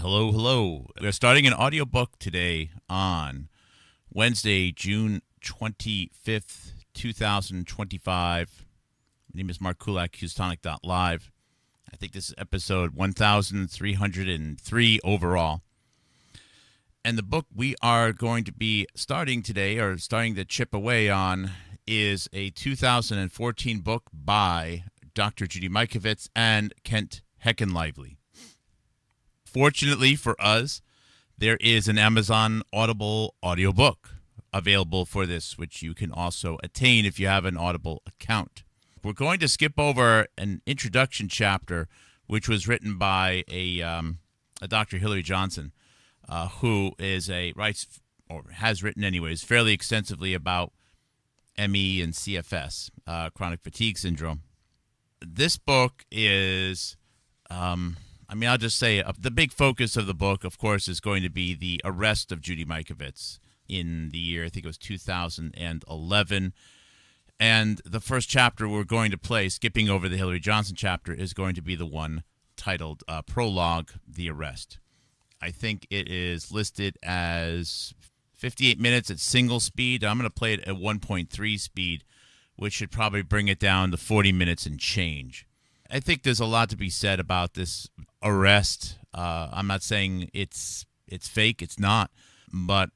Hello, hello. We're starting an audiobook today on Wednesday, June 25th, 2025. My name is Mark Kulak, Houstonic.live. I think this is episode 1303 overall. And the book we are going to be starting today, or starting to chip away on, is a 2014 book by Dr. Judy Mikovits and Kent Heckenlively. Fortunately for us, there is an Amazon Audible audiobook available for this, which you can also attain if you have an Audible account. We're going to skip over an introduction chapter, which was written by a Dr. Hillary Johnson, who has written anyways fairly extensively about ME and CFS, chronic fatigue syndrome. This book is, I'll just say the big focus of the book, of course, is going to be the arrest of Judy Mikovits in the year, I think it was 2011. And the first chapter we're going to play, skipping over the Hillary Johnson chapter, is going to be the one titled Prologue, The Arrest. I think it is listed as 58 minutes at single speed. I'm going to play it at 1.3 speed, which should probably bring it down to 40 minutes and change. I think there's a lot to be said about this arrest. I'm not saying it's fake. It's not. But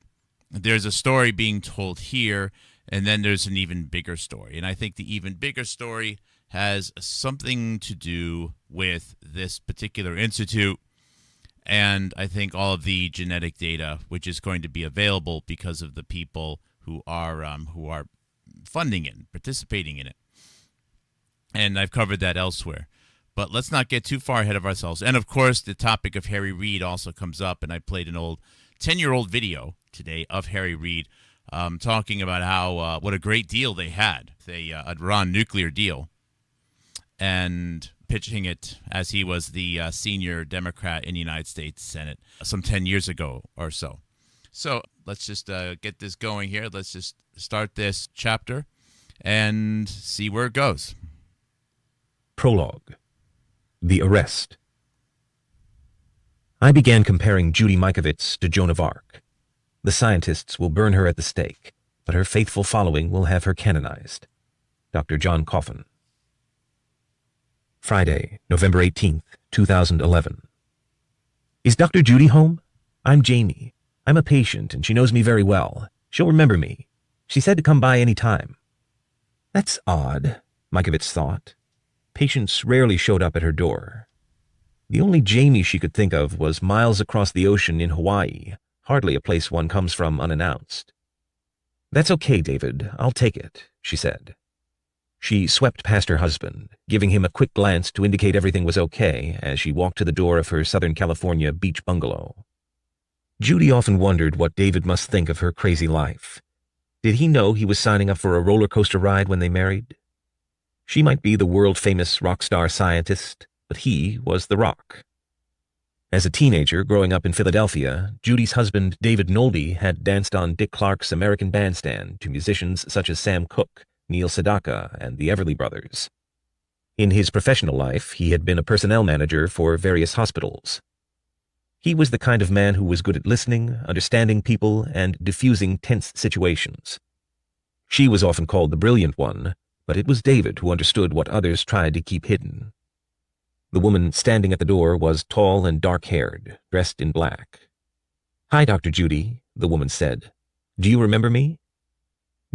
there's a story being told here, and then there's an even bigger story. And I think the even bigger story has something to do with this particular institute, and I think all of the genetic data, which is going to be available because of the people who are funding it, participating in it. And I've covered that elsewhere. But let's not get too far ahead of ourselves. And, of course, the topic of Harry Reid also comes up, and I played an old 10-year-old video today of Harry Reid talking about how what a great deal they had, a Iran nuclear deal, and pitching it as he was the senior Democrat in the United States Senate some 10 years ago or so. So let's just get this going here. Let's just start this chapter and see where it goes. Prologue. The Arrest. I began comparing Judy Mikovits to Joan of Arc. The scientists will burn her at the stake, but her faithful following will have her canonized. Dr. John Coffin. Friday, November 18th, 2011. Is Dr. Judy home? I'm Jamie. I'm a patient, and she knows me very well. She'll remember me. She said to come by any time. That's odd, Mikovits thought. Patients rarely showed up at her door. The only Jamie she could think of was miles across the ocean in Hawaii, hardly a place one comes from unannounced. That's okay, David. I'll take it, she said. She swept past her husband, giving him a quick glance to indicate everything was okay as she walked to the door of her Southern California beach bungalow. Judy often wondered what David must think of her crazy life. Did he know he was signing up for a roller coaster ride when they married? She might be the world-famous rock star scientist, but he was the rock. As a teenager growing up in Philadelphia, Judy's husband David Nolde had danced on Dick Clark's American Bandstand to musicians such as Sam Cooke, Neil Sedaka, and the Everly Brothers. In his professional life, he had been a personnel manager for various hospitals. He was the kind of man who was good at listening, understanding people, and diffusing tense situations. She was often called the brilliant one, but it was David who understood what others tried to keep hidden. The woman standing at the door was tall and dark-haired, dressed in black. Hi, Dr. Judy, the woman said. Do you remember me?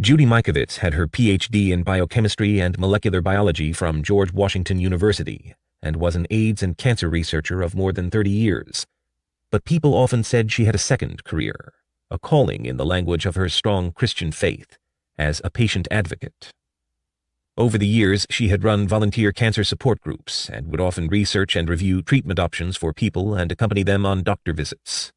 Judy Mikovits had her Ph.D. in biochemistry and molecular biology from George Washington University and was an AIDS and cancer researcher of more than 30 years. But people often said she had a second career, a calling in the language of her strong Christian faith, as a patient advocate. Over the years, she had run volunteer cancer support groups and would often research and review treatment options for people and accompany them on doctor visits.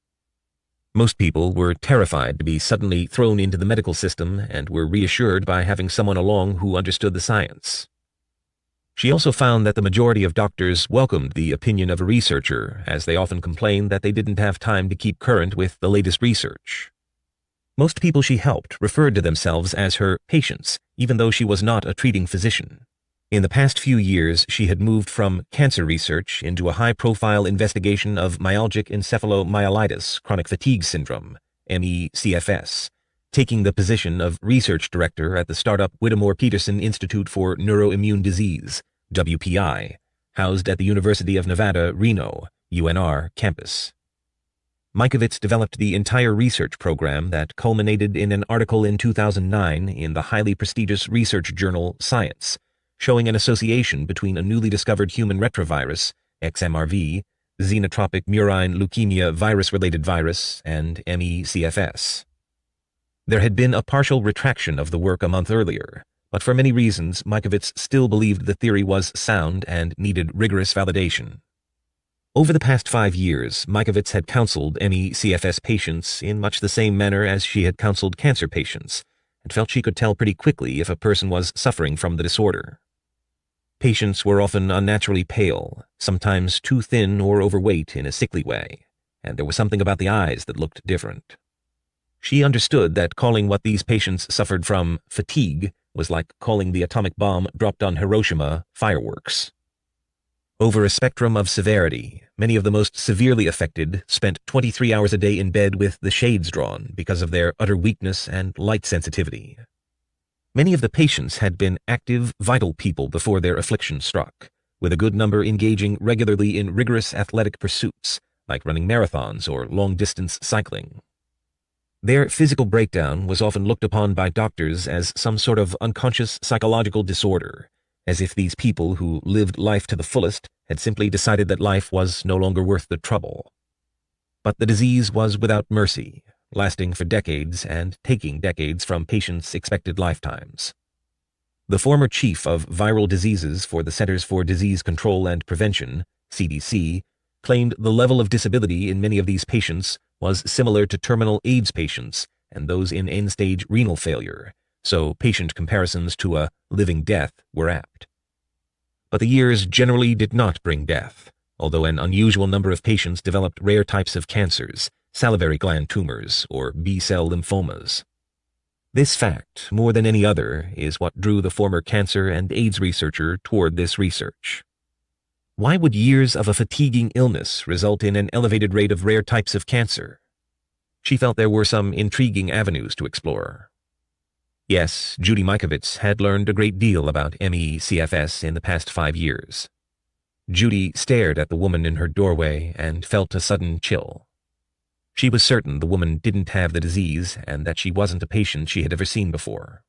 Most people were terrified to be suddenly thrown into the medical system and were reassured by having someone along who understood the science. She also found that the majority of doctors welcomed the opinion of a researcher, as they often complained that they didn't have time to keep current with the latest research. Most people she helped referred to themselves as her patients, even though she was not a treating physician. In the past few years, she had moved from cancer research into a high-profile investigation of myalgic encephalomyelitis chronic fatigue syndrome, MECFS, taking the position of research director at the startup Whittemore Peterson Institute for Neuroimmune Disease, WPI, housed at the University of Nevada, Reno, UNR, campus. Mikovits developed the entire research program that culminated in an article in 2009 in the highly prestigious research journal Science, showing an association between a newly discovered human retrovirus, XMRV, xenotropic murine leukemia virus-related virus, and MECFS. There had been a partial retraction of the work a month earlier, but for many reasons, Mikovits still believed the theory was sound and needed rigorous validation. Over the past 5 years, Mikovits had counseled MECFS patients in much the same manner as she had counseled cancer patients, and felt she could tell pretty quickly if a person was suffering from the disorder. Patients were often unnaturally pale, sometimes too thin or overweight in a sickly way, and there was something about the eyes that looked different. She understood that calling what these patients suffered from fatigue was like calling the atomic bomb dropped on Hiroshima fireworks. Over a spectrum of severity, many of the most severely affected spent 23 hours a day in bed with the shades drawn because of their utter weakness and light sensitivity. Many of the patients had been active, vital people before their affliction struck, with a good number engaging regularly in rigorous athletic pursuits, like running marathons or long-distance cycling. Their physical breakdown was often looked upon by doctors as some sort of unconscious psychological disorder, as if these people who lived life to the fullest had simply decided that life was no longer worth the trouble. But the disease was without mercy, lasting for decades and taking decades from patients' expected lifetimes. The former chief of viral diseases for the Centers for Disease Control and Prevention, CDC, claimed the level of disability in many of these patients was similar to terminal AIDS patients and those in end-stage renal failure, so patient comparisons to a living death were apt. But the years generally did not bring death, although an unusual number of patients developed rare types of cancers, salivary gland tumors, or B-cell lymphomas. This fact, more than any other, is what drew the former cancer and AIDS researcher toward this research. Why would years of a fatiguing illness result in an elevated rate of rare types of cancer? She felt there were some intriguing avenues to explore. Yes, Judy Mikovits had learned a great deal about MECFS in the past 5 years. Judy stared at the woman in her doorway and felt a sudden chill. She was certain the woman didn't have the disease and that she wasn't a patient she had ever seen before.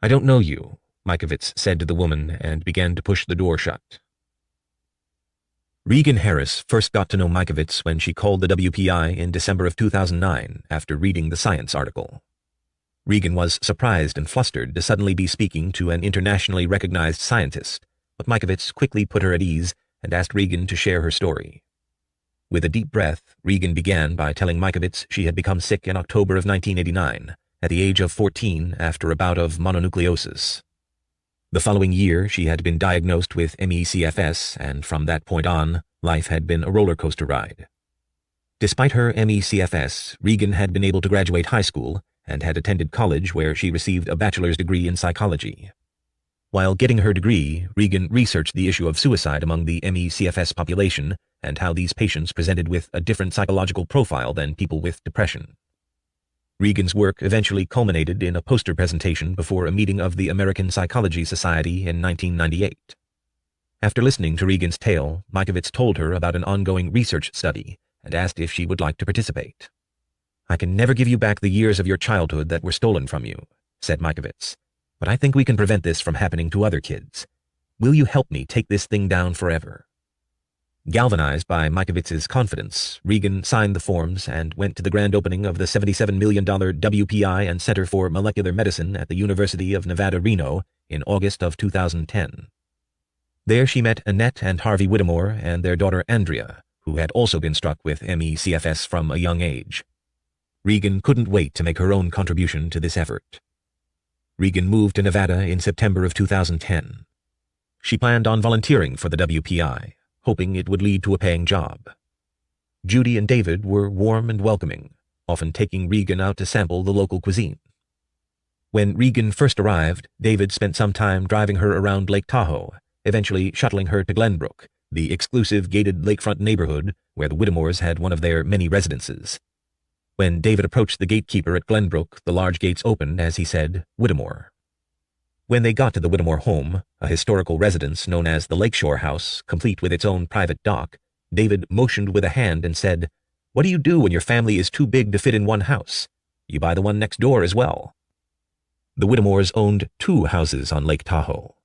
"I don't know you," Mikovits said to the woman and began to push the door shut. Regan Harris first got to know Mikovits when she called the WPI in December of 2009 after reading the Science article. Regan was surprised and flustered to suddenly be speaking to an internationally recognized scientist, but Mikovits quickly put her at ease and asked Regan to share her story. With a deep breath, Regan began by telling Mikovits she had become sick in October of 1989, at the age of 14 after a bout of mononucleosis. The following year, she had been diagnosed with MECFS, and from that point on, life had been a roller coaster ride. Despite her MECFS, Regan had been able to graduate high school and had attended college where she received a bachelor's degree in psychology. While getting her degree, Regan researched the issue of suicide among the MECFS population and how these patients presented with a different psychological profile than people with depression. Regan's work eventually culminated in a poster presentation before a meeting of the American Psychology Society in 1998. After listening to Regan's tale, Mikovits told her about an ongoing research study and asked if she would like to participate. "I can never give you back the years of your childhood that were stolen from you," said Mikovits, "but I think we can prevent this from happening to other kids. Will you help me take this thing down forever?" Galvanized by Mikovits' confidence, Regan signed the forms and went to the grand opening of the $77 million WPI and Center for Molecular Medicine at the University of Nevada, Reno in August of 2010. There she met Annette and Harvey Whittemore and their daughter Andrea, who had also been struck with MECFS from a young age. Regan couldn't wait to make her own contribution to this effort. Regan moved to Nevada in September of 2010. She planned on volunteering for the WPI, hoping it would lead to a paying job. Judy and David were warm and welcoming, often taking Regan out to sample the local cuisine. When Regan first arrived, David spent some time driving her around Lake Tahoe, eventually shuttling her to Glenbrook, the exclusive gated lakefront neighborhood where the Whittemores had one of their many residences. When David approached the gatekeeper at Glenbrook, the large gates opened as he said, "Whittemore." When they got to the Whittemore home, a historical residence known as the Lakeshore House, complete with its own private dock, David motioned with a hand and said, "What do you do when your family is too big to fit in one house? You buy the one next door as well." The Whittemores owned 2 houses on Lake Tahoe.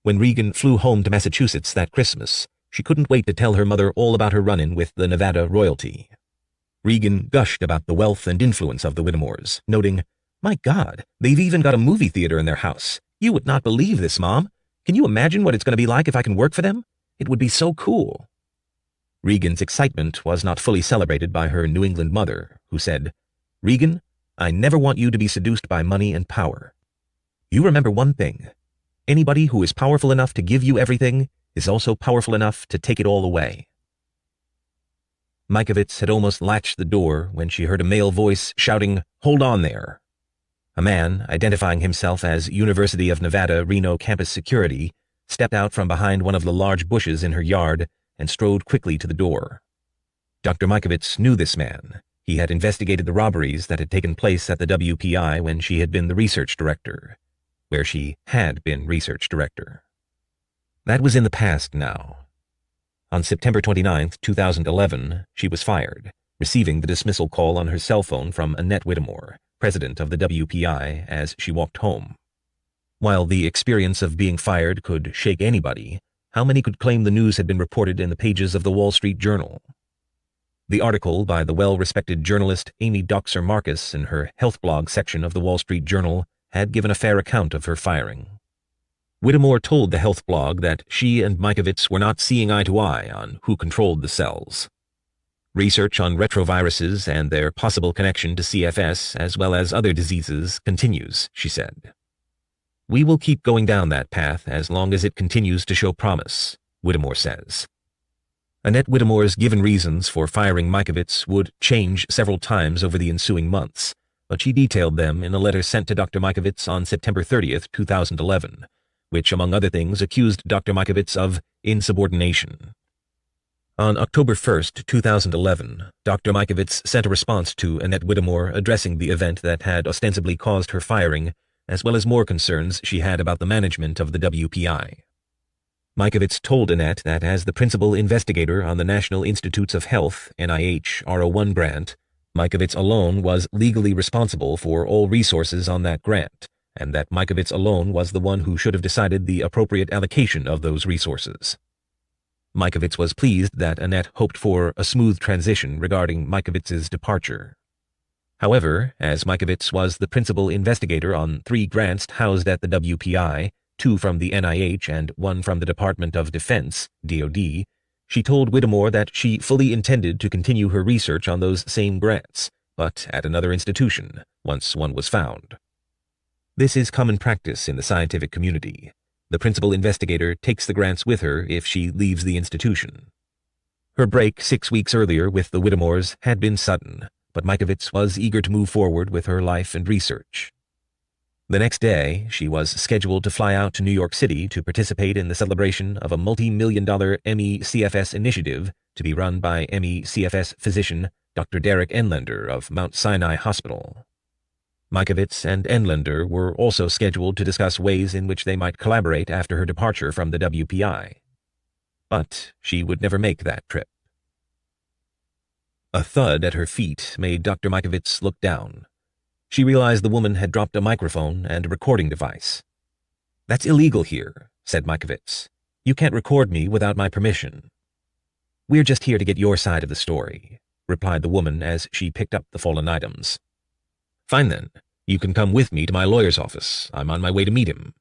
When Regan flew home to Massachusetts that Christmas, she couldn't wait to tell her mother all about her run-in with the Nevada royalty. Regan gushed about the wealth and influence of the Whittemores, noting, "My God, they've even got a movie theater in their house. You would not believe this, Mom. Can you imagine what it's going to be like if I can work for them? It would be so cool." Regan's excitement was not fully celebrated by her New England mother, who said, "Regan, I never want you to be seduced by money and power. You remember one thing. Anybody who is powerful enough to give you everything is also powerful enough to take it all away." Mikovits had almost latched the door when she heard a male voice shouting, "Hold on there." A man, identifying himself as University of Nevada, Reno campus security, stepped out from behind one of the large bushes in her yard and strode quickly to the door. Dr. Mikovits knew this man. He had investigated the robberies that had taken place at the WPI when she had been the research director, where she had been research director. That was in the past now. On September 29, 2011, she was fired, receiving the dismissal call on her cell phone from Annette Whittemore, president of the WPI, as she walked home. While the experience of being fired could shake anybody, how many could claim the news had been reported in the pages of the Wall Street Journal? The article by the well-respected journalist Amy Doxer Marcus in her health blog section of the Wall Street Journal had given a fair account of her firing. Whittemore told the health blog that she and Mikovits were not seeing eye to eye on who controlled the cells. Research on retroviruses and their possible connection to CFS, as well as other diseases, continues, she said. "We will keep going down that path as long as it continues to show promise," Whittemore says. Annette Whittemore's given reasons for firing Mikovits would change several times over the ensuing months, but she detailed them in a letter sent to Dr. Mikovits on September 30, 2011, which, among other things, accused Dr. Mikovits of insubordination. On October 1, 2011, Dr. Mikovits sent a response to Annette Whittemore addressing the event that had ostensibly caused her firing, as well as more concerns she had about the management of the WPI. Mikovits told Annette that as the principal investigator on the National Institutes of Health, NIH, R01 grant, Mikovits alone was legally responsible for all resources on that grant, and that Mikovits alone was the one who should have decided the appropriate allocation of those resources. Mikovits was pleased that Annette hoped for a smooth transition regarding Mikovits's departure. However, as Mikovits was the principal investigator on 3 grants housed at the WPI, 2 from the NIH and 1 from the Department of Defense, DoD, she told Whittemore that she fully intended to continue her research on those same grants, but at another institution, once one was found. This is common practice in the scientific community. The principal investigator takes the grants with her if she leaves the institution. Her break 6 weeks earlier with the Whittemores had been sudden, but Mikovits was eager to move forward with her life and research. The next day, she was scheduled to fly out to New York City to participate in the celebration of a multi-million-dollar ME-CFS initiative to be run by ME-CFS physician Dr. Derek Enlender of Mount Sinai Hospital. Mikovits and Enlender were also scheduled to discuss ways in which they might collaborate after her departure from the WPI. But she would never make that trip. A thud at her feet made Dr. Mikovits look down. She realized the woman had dropped a microphone and a recording device. "That's illegal here," said Mikovits. "You can't record me without my permission." "We're just here to get your side of the story," replied the woman as she picked up the fallen items. "Fine then. You can come with me to my lawyer's office. I'm on my way to meet him."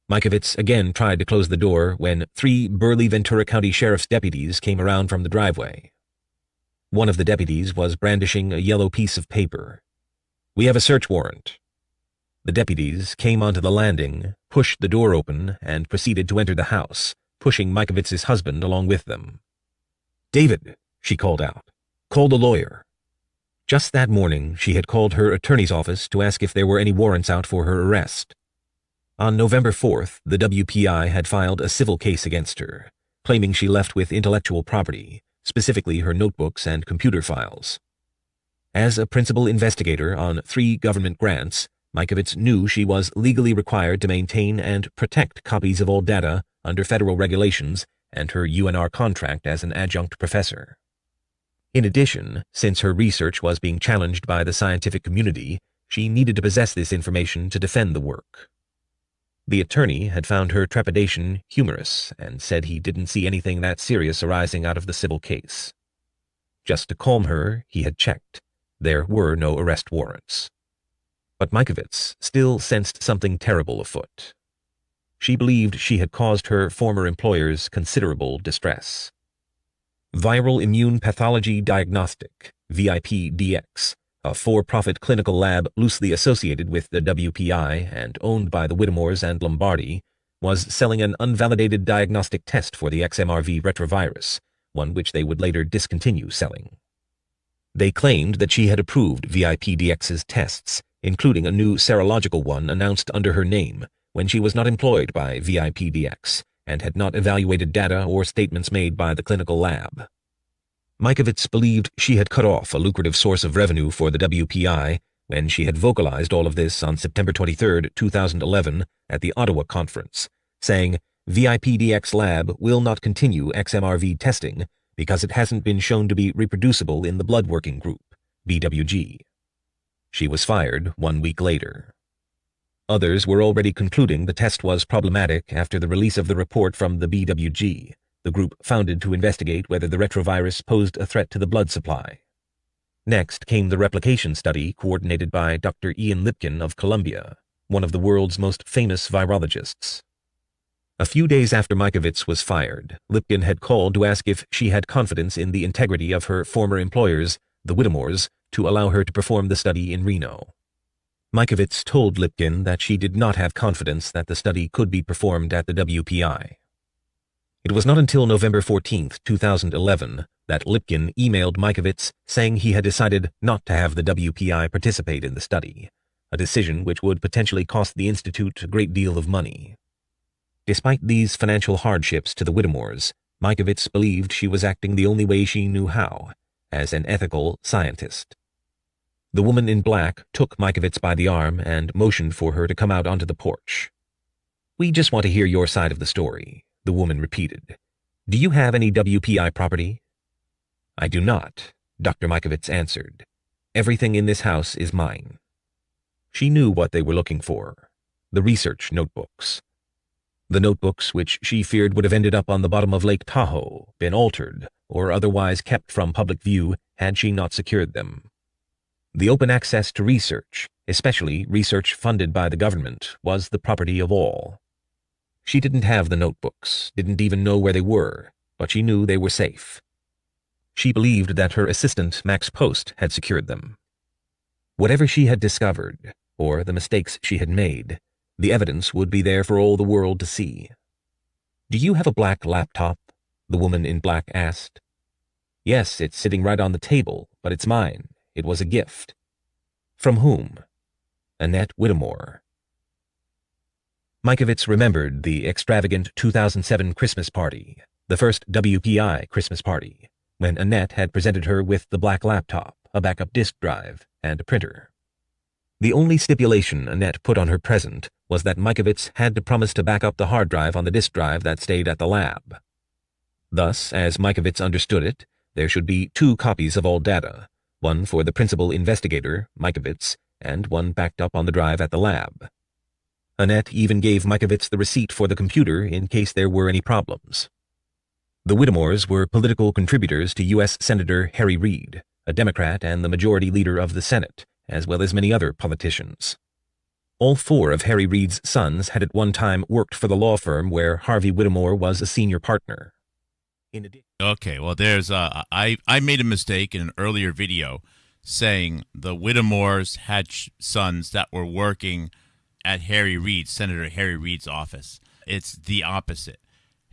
Mikovits again tried to close the door when 3 burly Ventura County Sheriff's deputies came around from the driveway. One of the deputies was brandishing a yellow piece of paper. "We have a search warrant." The deputies came onto the landing, pushed the door open, and proceeded to enter the house, pushing Mikovits's husband along with them. "David," she called out, "call the lawyer." Just that morning, she had called her attorney's office to ask if there were any warrants out for her arrest. On November 4th, the WPI had filed a civil case against her, claiming she left with intellectual property, specifically her notebooks and computer files. As a principal investigator on 3 government grants, Mikovits knew she was legally required to maintain and protect copies of all data under federal regulations and her UNR contract as an adjunct professor. In addition, since her research was being challenged by the scientific community, she needed to possess this information to defend the work. The attorney had found her trepidation humorous and said he didn't see anything that serious arising out of the civil case. Just to calm her, he had checked. There were no arrest warrants. But Mikovits still sensed something terrible afoot. She believed she had caused her former employers considerable distress. Viral Immune Pathology Diagnostic, VIP-DX, a for-profit clinical lab loosely associated with the WPI and owned by the Whittemores and Lombardi, was selling an unvalidated diagnostic test for the XMRV retrovirus, one which they would later discontinue selling. They claimed that she had approved VIP-DX's tests, including a new serological one announced under her name, when she was not employed by VIP-DX and had not evaluated data or statements made by the clinical lab. Mikovits believed she had cut off a lucrative source of revenue for the WPI when she had vocalized all of this on September 23, 2011, at the Ottawa conference, saying, "VIP-DX lab will not continue XMRV testing because it hasn't been shown to be reproducible in the Blood Working Group, BWG." She was fired 1 week later. Others were already concluding the test was problematic after the release of the report from the BWG, the group founded to investigate whether the retrovirus posed a threat to the blood supply. Next came the replication study coordinated by Dr. Ian Lipkin of Columbia, one of the world's most famous virologists. A few days after Mikovits was fired, Lipkin had called to ask if she had confidence in the integrity of her former employers, the Whittemores, to allow her to perform the study in Reno. Mikovits told Lipkin that she did not have confidence that the study could be performed at the WPI. It was not until November 14, 2011, that Lipkin emailed Mikovits saying he had decided not to have the WPI participate in the study, a decision which would potentially cost the Institute a great deal of money. Despite these financial hardships to the Whittemores, Mikovits believed she was acting the only way she knew how, as an ethical scientist. The woman in black took Mikovits by the arm and motioned for her to come out onto the porch. "We just want to hear your side of the story," the woman repeated. "Do you have any WPI property?" "I do not," Dr. Mikovits answered. "Everything in this house is mine." She knew what they were looking for: the research notebooks. The notebooks which she feared would have ended up on the bottom of Lake Tahoe, been altered, or otherwise kept from public view had she not secured them. The open access to research, especially research funded by the government, was the property of all. She didn't have the notebooks, didn't even know where they were, but she knew they were safe. She believed that her assistant, Max Post, had secured them. Whatever she had discovered, or the mistakes she had made, the evidence would be there for all the world to see. "Do you have a black laptop?" the woman in black asked. "Yes, it's sitting right on the table, but it's mine. It was a gift." "From whom?" "Annette Whittemore." Mikovits remembered the extravagant 2007 Christmas party, the first WPI Christmas party, when Annette had presented her with the black laptop, a backup disk drive, and a printer. The only stipulation Annette put on her present was that Mikovits had to promise to back up the hard drive on the disk drive that stayed at the lab. Thus, as Mikovits understood it, there should be 2 copies of all data, one for the principal investigator, Mikovits, and one backed up on the drive at the lab. Annette even gave Mikovits the receipt for the computer in case there were any problems. The Whittemores were political contributors to U.S. Senator Harry Reid, a Democrat and the majority leader of the Senate, as well as many other politicians. All 4 of Harry Reid's sons had at one time worked for the law firm where Harvey Whittemore was a senior partner. Okay, well, there's I made a mistake in an earlier video saying the Whittemores had sons that were working at Senator Harry Reid's office. It's the opposite.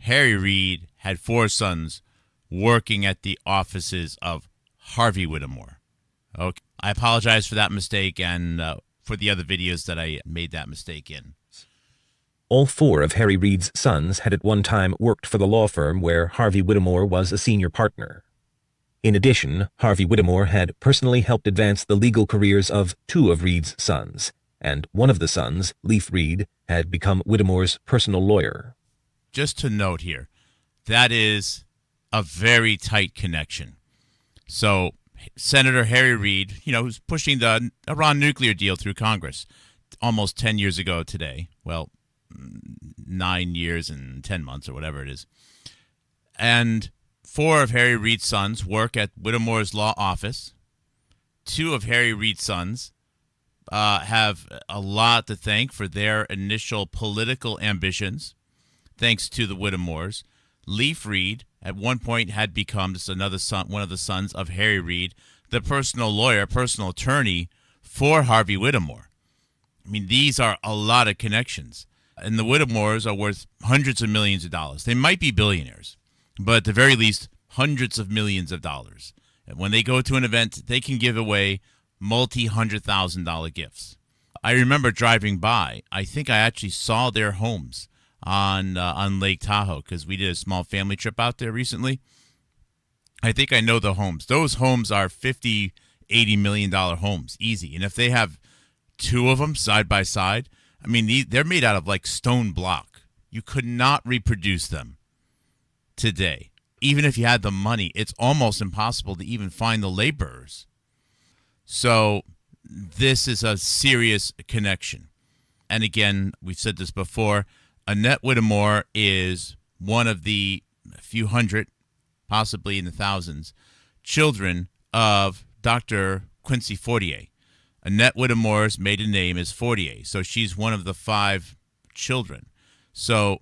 Harry Reid had 4 sons working at the offices of Harvey Whittemore. Okay. I apologize for that mistake and for the other videos that I made that mistake in. All four of Harry Reid's sons had at one time worked for the law firm where Harvey Whittemore was a senior partner. In addition, Harvey Whittemore had personally helped advance the legal careers of two of Reid's sons, and one of the sons, Leif Reid, had become Whittemore's personal lawyer. Just to note here, that is a very tight connection. So Senator Harry Reid, who's pushing the Iran nuclear deal through Congress almost 10 years ago today. Well, 9 years and 10 months or whatever it is. And four of Harry Reid's sons work at Whittemore's law office. Two of Harry Reid's sons have a lot to thank for their initial political ambitions, thanks to the Whittemores. Leif Reid, at one point, had become just another son, one of the sons of Harry Reid, the personal lawyer, personal attorney for Harvey Whittemore. I mean, these are a lot of connections. And the Whittemores are worth hundreds of millions of dollars. They might be billionaires, but at the very least, hundreds of millions of dollars. And when they go to an event, they can give away multi-$100,000 gifts. I remember driving by. I think I actually saw their homes on Lake Tahoe because we did a small family trip out there recently. I think I know the homes. Those homes are $50-80 million homes, easy. And if they have two of them side by side, I mean, they're made out of like stone block. You could not reproduce them today. Even if you had the money, it's almost impossible to even find the laborers. So this is a serious connection. And again, we've said this before, Annette Whittemore is one of the few hundred, possibly in the thousands, children of Dr. Quincy Fortier. Annette Whittemore's maiden name is Fortier, so she's one of the five children. So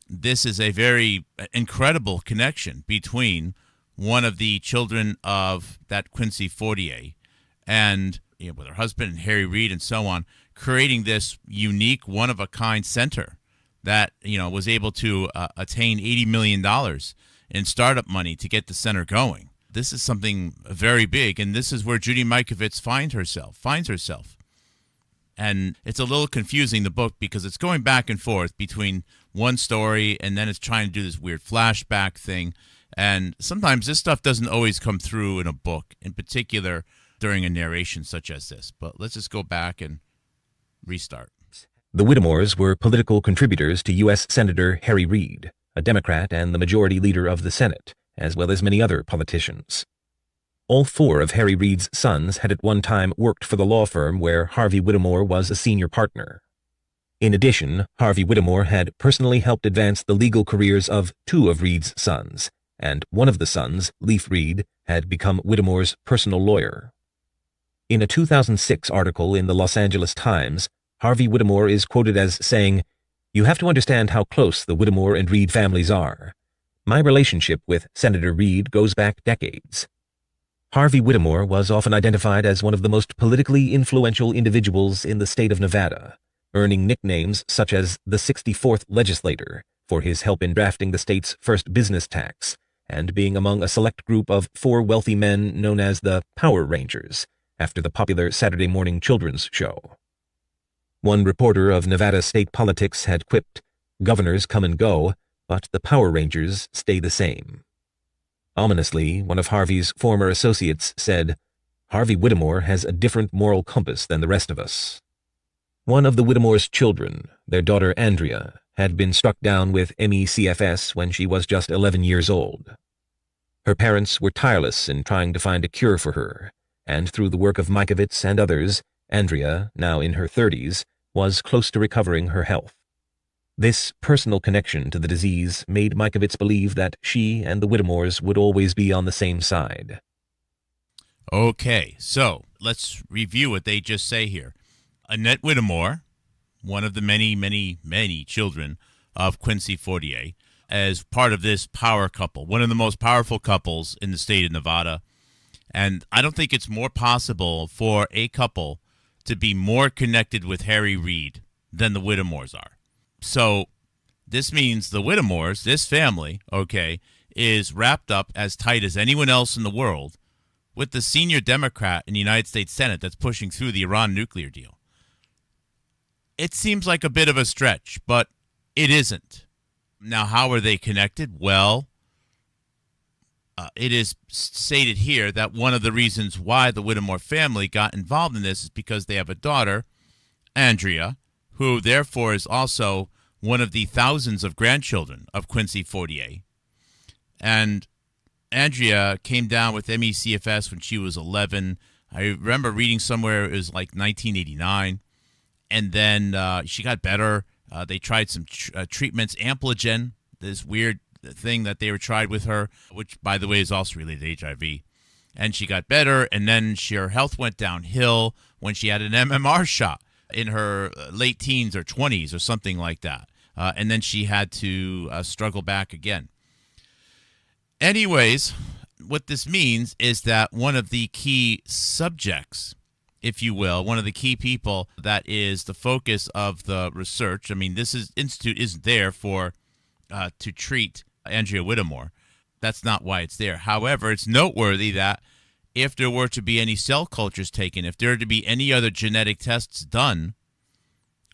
this is a very incredible connection between one of the children of that Quincy Fortier and with her husband and Harry Reid and so on, creating this unique, one-of-a-kind center that was able to attain $80 million in startup money to get the center going. This is something very big, and this is where Judy Mikovits finds herself. And it's a little confusing, the book, because it's going back and forth between one story, and then it's trying to do this weird flashback thing. And sometimes this stuff doesn't always come through in a book, in particular during a narration such as this. But let's just go back and restart. The Whittemores were political contributors to U.S. Senator Harry Reid, a Democrat and the majority leader of the Senate, as well as many other politicians. All four of Harry Reid's sons had at one time worked for the law firm where Harvey Whittemore was a senior partner. In addition, Harvey Whittemore had personally helped advance the legal careers of two of Reid's sons, and one of the sons, Leif Reid, had become Whittemore's personal lawyer. In a 2006 article in the Los Angeles Times, Harvey Whittemore is quoted as saying, "You have to understand how close the Whittemore and Reid families are. My relationship with Senator Reid goes back decades." Harvey Whittemore was often identified as one of the most politically influential individuals in the state of Nevada, earning nicknames such as the 64th Legislator for his help in drafting the state's first business tax, and being among a select group of four wealthy men known as the Power Rangers, after the popular Saturday morning children's show. One reporter of Nevada state politics had quipped, "Governors come and go, but the Power Rangers stay the same." Ominously, one of Harvey's former associates said, "Harvey Whittemore has a different moral compass than the rest of us." One of the Whittemore's children, their daughter Andrea, had been struck down with ME/CFS when she was just 11 years old. Her parents were tireless in trying to find a cure for her, and through the work of Mikovits and others, Andrea, now in her 30s, was close to recovering her health. This personal connection to the disease made Mikovits believe that she and the Whittemores would always be on the same side. Okay, so let's review what they just say here. Annette Whittemore, one of the many, many, many children of Quincy Fortier, as part of this power couple, one of the most powerful couples in the state of Nevada. And I don't think it's more possible for a couple to be more connected with Harry Reid than the Whittemores are. So this means the Whittemores, this family, okay, is wrapped up as tight as anyone else in the world with the senior Democrat in the United States Senate that's pushing through the Iran nuclear deal. It seems like a bit of a stretch, but it isn't. Now, how are they connected? Well, it is stated here that one of the reasons why the Whittemore family got involved in this is because they have a daughter, Andrea, who therefore is also one of the thousands of grandchildren of Quincy Fortier. And Andrea came down with ME/CFS when she was 11. I remember reading somewhere it was like 1989. And then she got better. They tried some treatments, Ampligen, this weird thing that they were tried with her, which, by the way, is also related to HIV. And she got better, and then her health went downhill when she had an MMR shot in her late teens or 20s or something like that. And then she had to struggle back again. Anyways, what this means is that one of the key subjects, if you will, one of the key people that is the focus of the research. I mean, institute isn't there for to treat Andrea Whittemore. That's not why it's there. However, it's noteworthy that if there were to be any cell cultures taken, if there were to be any other genetic tests done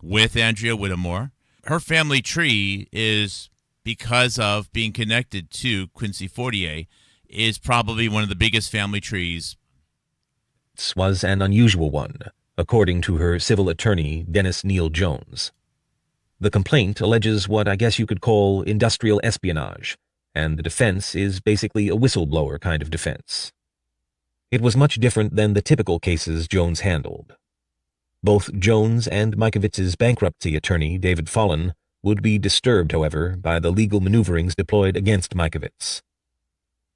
with Andrea Whittemore, her family tree is, because of being connected to Quincy Fortier, is probably one of the biggest family trees. This was an unusual one, according to her civil attorney, Dennis Neal Jones. The complaint alleges what I guess you could call industrial espionage, and the defense is basically a whistleblower kind of defense. It was much different than the typical cases Jones handled. Both Jones and Mikovits' bankruptcy attorney, David Follen, would be disturbed, however, by the legal maneuverings deployed against Mikovits.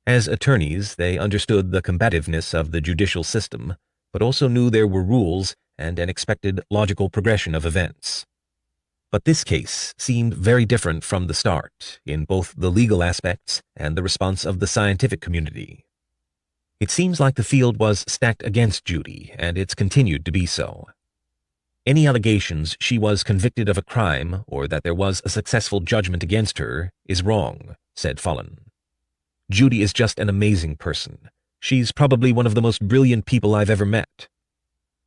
As attorneys, they understood the combativeness of the judicial system, but also knew there were rules and an expected logical progression of events. But this case seemed very different from the start, in both the legal aspects and the response of the scientific community. It seems like the field was stacked against Judy, and it's continued to be so. Any allegations she was convicted of a crime or that there was a successful judgment against her is wrong, said Follen. Judy is just an amazing person. She's probably one of the most brilliant people I've ever met.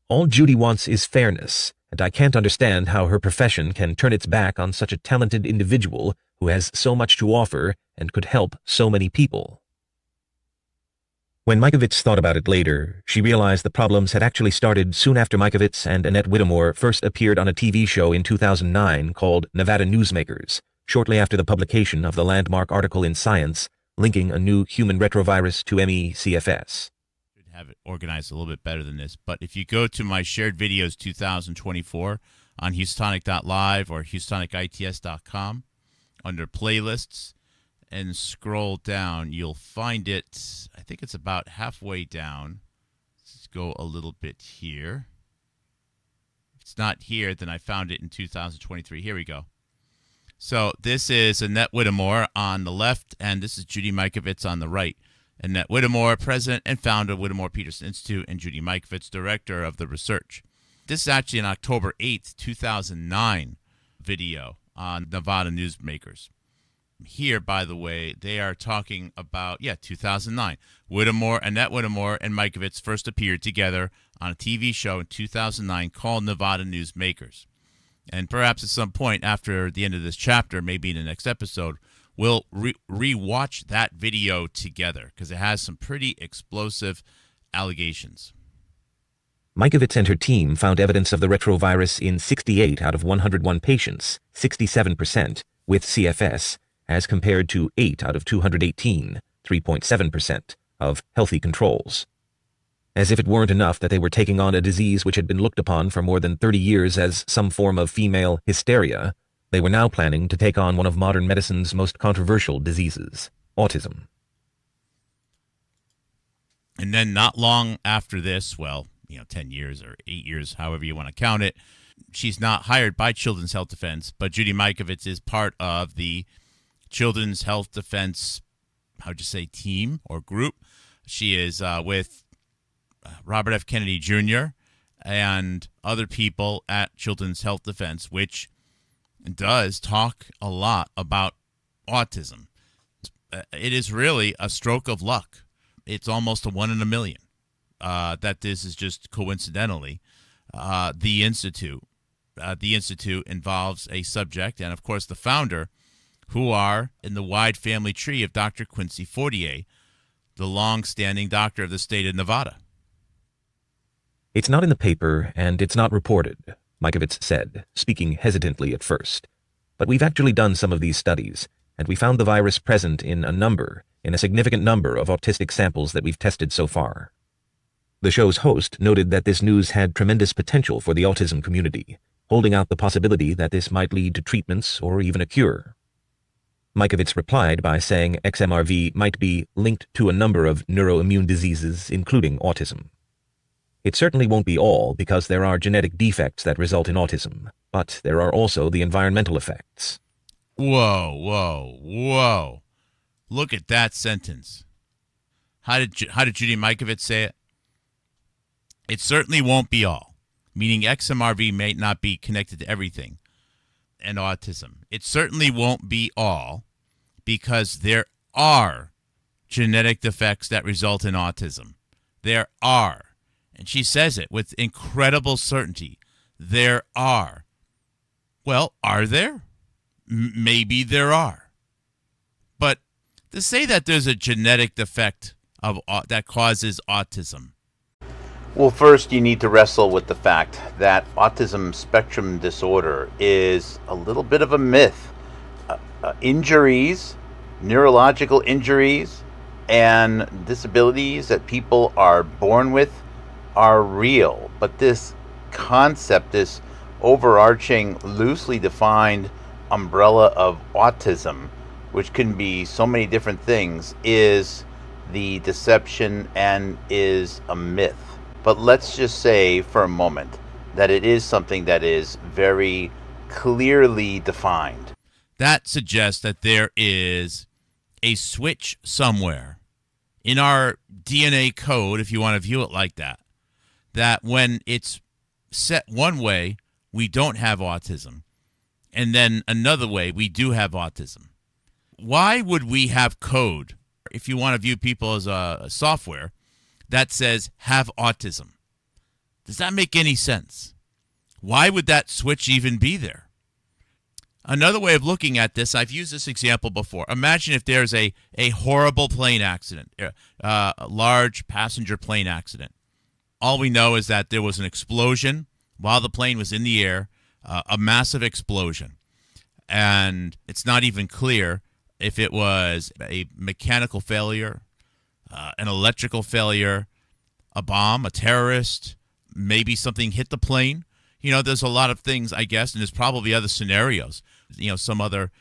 All Judy wants is fairness, and I can't understand how her profession can turn its back on such a talented individual who has so much to offer and could help so many people. When Mikovits thought about it later, she realized the problems had actually started soon after Mikovits and Annette Whittemore first appeared on a TV show in 2009 called Nevada Newsmakers, shortly after the publication of the landmark article in Science linking a new human retrovirus to ME/CFS. Should have it organized a little bit better than this, but if you go to my shared videos 2024 on Houstonic.live or HoustonicITS.com under playlists, and scroll down, you'll find it. I think it's about halfway down. Let's go a little bit here. If it's not here, then I found it in 2023. Here we go. So this is Annette Whittemore on the left, and this is Judy Mikovits on the right. Annette Whittemore, president and founder of Whittemore Peterson Institute, and Judy Mikovits, director of the research. This is actually an October 8th, 2009 video on Nevada Newsmakers. Here, by the way, they are talking about, 2009. Annette Whittemore and Mikovits first appeared together on a TV show in 2009 called Nevada Newsmakers. And perhaps at some point after the end of this chapter, maybe in the next episode, we'll re-watch that video together because it has some pretty explosive allegations. Mikovits and her team found evidence of the retrovirus in 68 out of 101 patients, 67%, with CFS, as compared to 8 out of 218, 3.7%, of healthy controls. As if it weren't enough that they were taking on a disease which had been looked upon for more than 30 years as some form of female hysteria, they were now planning to take on one of modern medicine's most controversial diseases, autism. And then not long after this, 10 years or 8 years, however you want to count it, she's not hired by Children's Health Defense, but Judy Mikovits is part of the Children's Health Defense, team or group. She is with Robert F. Kennedy Jr. and other people at Children's Health Defense, which does talk a lot about autism. It is really a stroke of luck. It's almost a 1 in a million. that this is just coincidentally the Institute. The Institute involves a subject and, of course, the founder, who are in the wide family tree of Dr. Quincy Fortier, the long-standing doctor of the state of Nevada. It's not in the paper, and it's not reported, Mikovits said, speaking hesitantly at first. But we've actually done some of these studies, and we found the virus present in a significant number of autistic samples that we've tested so far. The show's host noted that this news had tremendous potential for the autism community, holding out the possibility that this might lead to treatments or even a cure. Mikovits replied by saying XMRV might be linked to a number of neuroimmune diseases, including autism. It certainly won't be all, because there are genetic defects that result in autism, but there are also the environmental effects. Whoa, whoa, whoa. Look at that sentence. How did Judy Mikovits say it? It certainly won't be all, meaning XMRV may not be connected to everything and autism. It certainly won't be all, because there are genetic defects that result in autism. There are. And she says it with incredible certainty. There are. Well, are there? Maybe there are. But to say that there's a genetic defect that causes autism. Well, first you need to wrestle with the fact that autism spectrum disorder is a little bit of a myth. Injuries, neurological injuries, and disabilities that people are born with are real. But this concept, this overarching, loosely defined umbrella of autism, which can be so many different things, is the deception and is a myth. But let's just say for a moment that it is something that is very clearly defined. That suggests that there is a switch somewhere in our DNA code, if you want to view it like that, that when it's set one way, we don't have autism, and then another way, we do have autism. Why would we have code, if you want to view people as a software, that says have autism? Does that make any sense? Why would that switch even be there? Another way of looking at this, I've used this example before. Imagine if there's a horrible plane accident, a large passenger plane accident. All we know is that there was an explosion while the plane was in the air, a massive explosion. And it's not even clear if it was a mechanical failure, an electrical failure, a bomb, a terrorist, maybe something hit the plane. You know, there's a lot of things, I guess, and there's probably other scenarios, you know, some other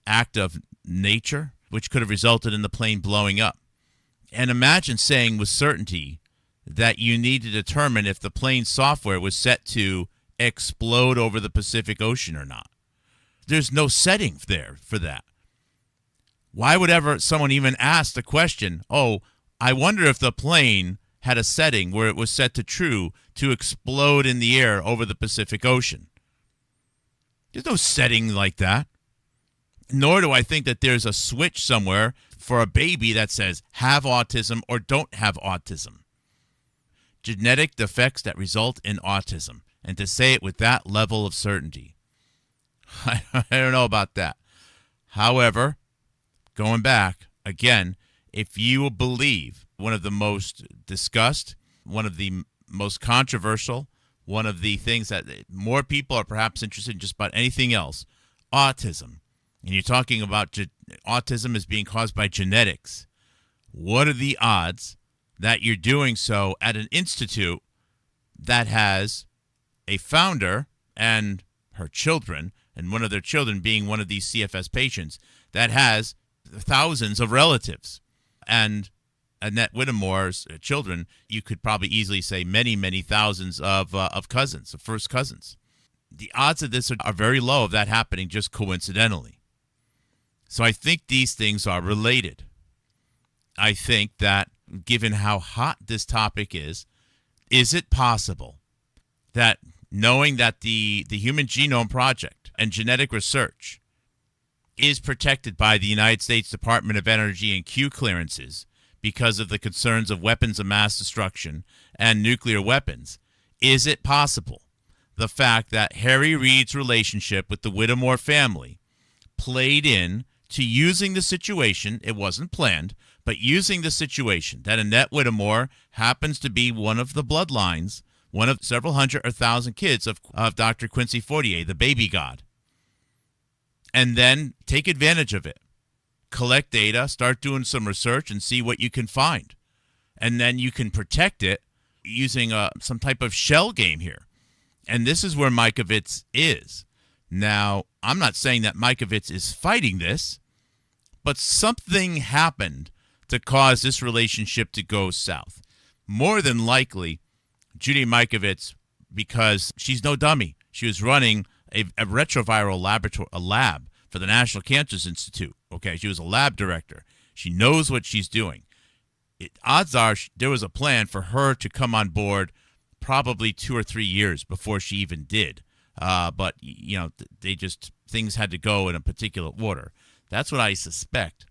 act of nature which could have resulted in the plane blowing up. And imagine saying with certainty that you need to determine if the plane software was set to explode over the Pacific Ocean or not. There's no setting there for that. Why would ever someone even ask the question, oh, I wonder if the plane had a setting where it was set to true to explode in the air over the Pacific Ocean? There's no setting like that. Nor do I think that there's a switch somewhere for a baby that says have autism or don't have autism. Genetic defects that result in autism. And to say it with that level of certainty, I don't know about that. However, going back, again, if you believe one of the most discussed, one of the most controversial, one of the things that more people are perhaps interested in just about anything else, autism, and you're talking about autism as being caused by genetics, what are the odds that you're doing so at an institute that has a founder and her children, and one of their children being one of these CFS patients, that has thousands of relatives? And Annette Whittemore's children, you could probably easily say many, many thousands of cousins, of first cousins. The odds of this are very low of that happening just coincidentally. So I think these things are related. I think that given how hot this topic is it possible that knowing that the Human Genome Project and genetic research is protected by the United States Department of Energy and Q clearances because of the concerns of weapons of mass destruction and nuclear weapons. Is it possible the fact that Harry Reid's relationship with the Whittemore family played in to using the situation, it wasn't planned, but using the situation that Annette Whittemore happens to be one of the bloodlines, one of several hundred or thousand kids of Dr. Quincy Fortier, the baby god, and then take advantage of it? Collect data, start doing some research, and see what you can find. And then you can protect it using some type of shell game here. And this is where Mikovits is. Now, I'm not saying that Mikovits is fighting this, but something happened to cause this relationship to go south. More than likely, Judy Mikovits, because she's no dummy, she was running a retroviral laboratory, a lab for the National Cancer Institute. Okay, she was a lab director. She knows what she's doing. Odds are there was a plan for her to come on board probably 2 or 3 years before she even did. But, you know, things had to go in a particular order. That's what I suspect.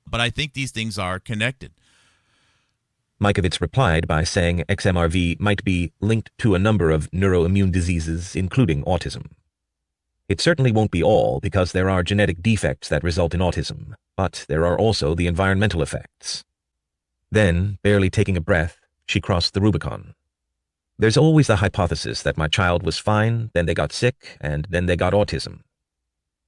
But I think these things are connected. Mikovits replied by saying XMRV might be linked to a number of neuroimmune diseases, including autism. It certainly won't be all, because there are genetic defects that result in autism, but there are also the environmental effects. Then, barely taking a breath, she crossed the Rubicon. There's always the hypothesis that my child was fine, then they got sick, and then they got autism.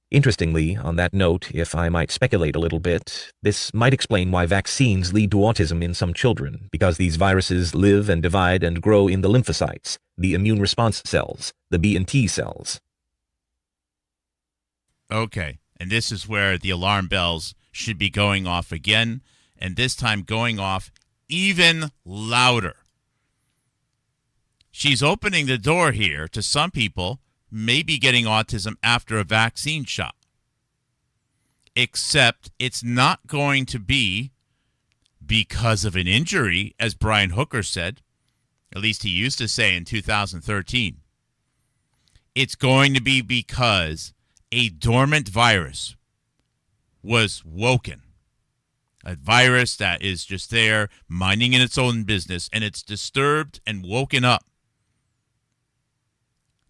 Interestingly, on that note, if I might speculate a little bit, this might explain why vaccines lead to autism in some children, because these viruses live and divide and grow in the lymphocytes, the immune response cells, the B and T cells. Okay, and this is where the alarm bells should be going off again, and this time going off even louder. She's opening the door here to some people maybe getting autism after a vaccine shot. Except it's not going to be because of an injury, as Brian Hooker said. At least he used to say in 2013. It's going to be because a dormant virus was woken. A virus that is just there, minding in its own business, and it's disturbed and woken up.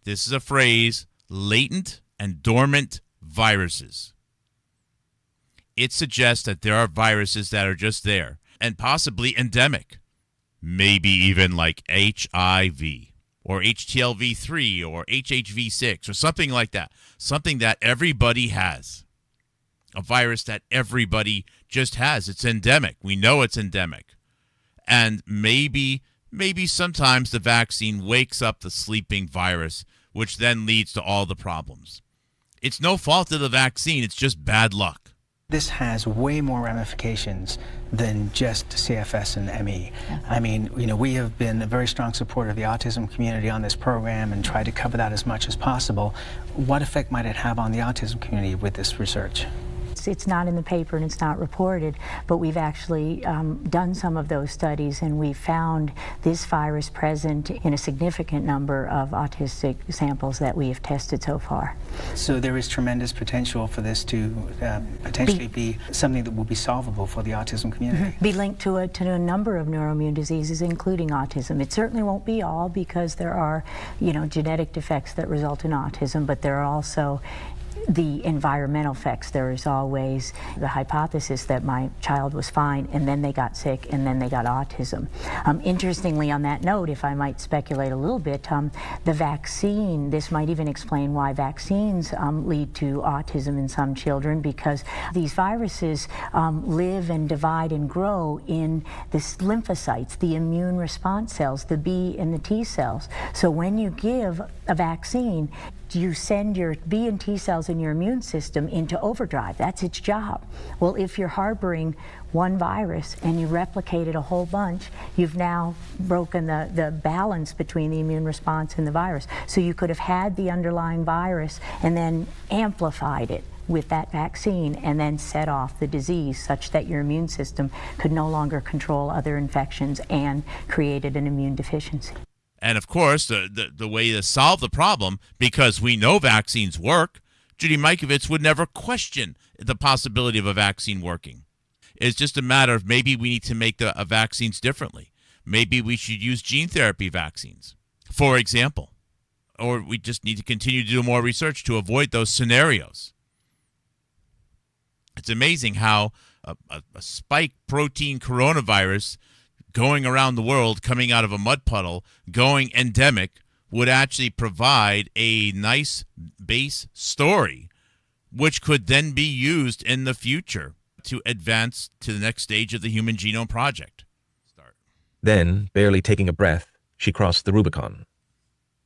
This is a phrase, latent and dormant viruses. It suggests that there are viruses that are just there and possibly endemic. Maybe even like HIV or HTLV3 or HHV6 or something like that. Something that everybody has. A virus that everybody just has. It's endemic. We know it's endemic. And maybe sometimes the vaccine wakes up the sleeping virus, which then leads to all the problems. It's no fault of the vaccine. It's just bad luck. This has way more ramifications than just CFS and ME. I mean, we have been a very strong supporter of the autism community on this program and tried to cover that as much as possible. What effect might it have on the autism community with this research? It's not in the paper and it's not reported, but we've actually done some of those studies, and we found this virus present in a significant number of autistic samples that we have tested so far. So there is tremendous potential for this to potentially be something that will be solvable for the autism community. Be linked to a number of neuroimmune diseases, including autism. It certainly won't be all, because there are, genetic defects that result in autism, but there are also the environmental effects. There is always the hypothesis that my child was fine and then they got sick and then they got autism. Interestingly, on that note, if I might speculate a little bit, the vaccine, this might even explain why vaccines lead to autism in some children, because these viruses live and divide and grow in the lymphocytes, the immune response cells, the B and the T cells. So when you give a vaccine, you send your B and T cells in your immune system into overdrive. That's its job. Well, if you're harboring one virus and you replicate it a whole bunch, you've now broken the balance between the immune response and the virus. So you could have had the underlying virus and then amplified it with that vaccine and then set off the disease such that your immune system could no longer control other infections and created an immune deficiency. And of course, the way to solve the problem, because we know vaccines work, Judy Mikovits would never question the possibility of a vaccine working. It's just a matter of maybe we need to make the vaccines differently. Maybe we should use gene therapy vaccines, for example. Or we just need to continue to do more research to avoid those scenarios. It's amazing how a spike protein coronavirus going around the world, coming out of a mud puddle, going endemic, would actually provide a nice base story, which could then be used in the future to advance to the next stage of the Human Genome Project. Then, barely taking a breath, she crossed the Rubicon.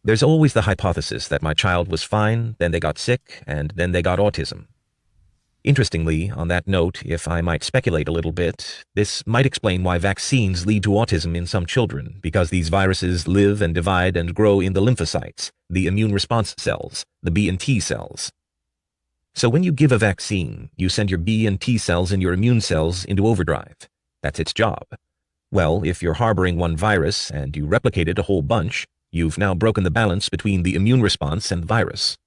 There's always the hypothesis that my child was fine, then they got sick, and then they got autism. Interestingly, on that note, if I might speculate a little bit, this might explain why vaccines lead to autism in some children, because these viruses live and divide and grow in the lymphocytes, the immune response cells, the B and T cells. So when you give a vaccine, you send your B and T cells and your immune cells into overdrive. That's its job. Well, if you're harboring one virus and you replicate it a whole bunch, you've now broken the balance between the immune response and the virus.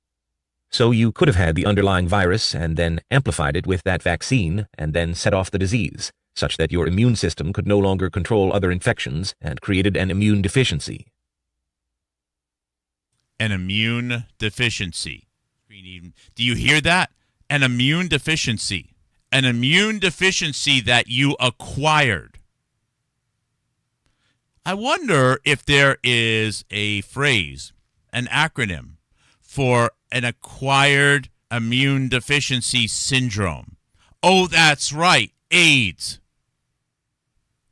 So you could have had the underlying virus and then amplified it with that vaccine and then set off the disease, such that your immune system could no longer control other infections and created an immune deficiency. An immune deficiency. Do you hear that? An immune deficiency. An immune deficiency that you acquired. I wonder if there is a phrase, an acronym, for an acquired immune deficiency syndrome. Oh, that's right, AIDS.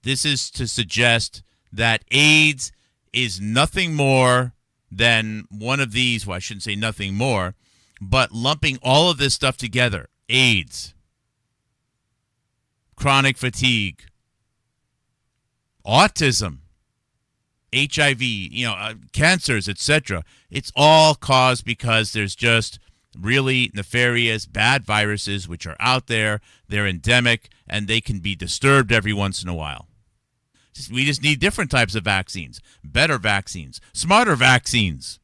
This is to suggest that AIDS is nothing more than one of these, well, I shouldn't say nothing more, but lumping all of this stuff together. AIDS, chronic fatigue, autism, HIV, cancers, etc. It's all caused because there's just really nefarious, bad viruses which are out there. They're endemic, and they can be disturbed every once in a while. We just need different types of vaccines, better vaccines, smarter vaccines.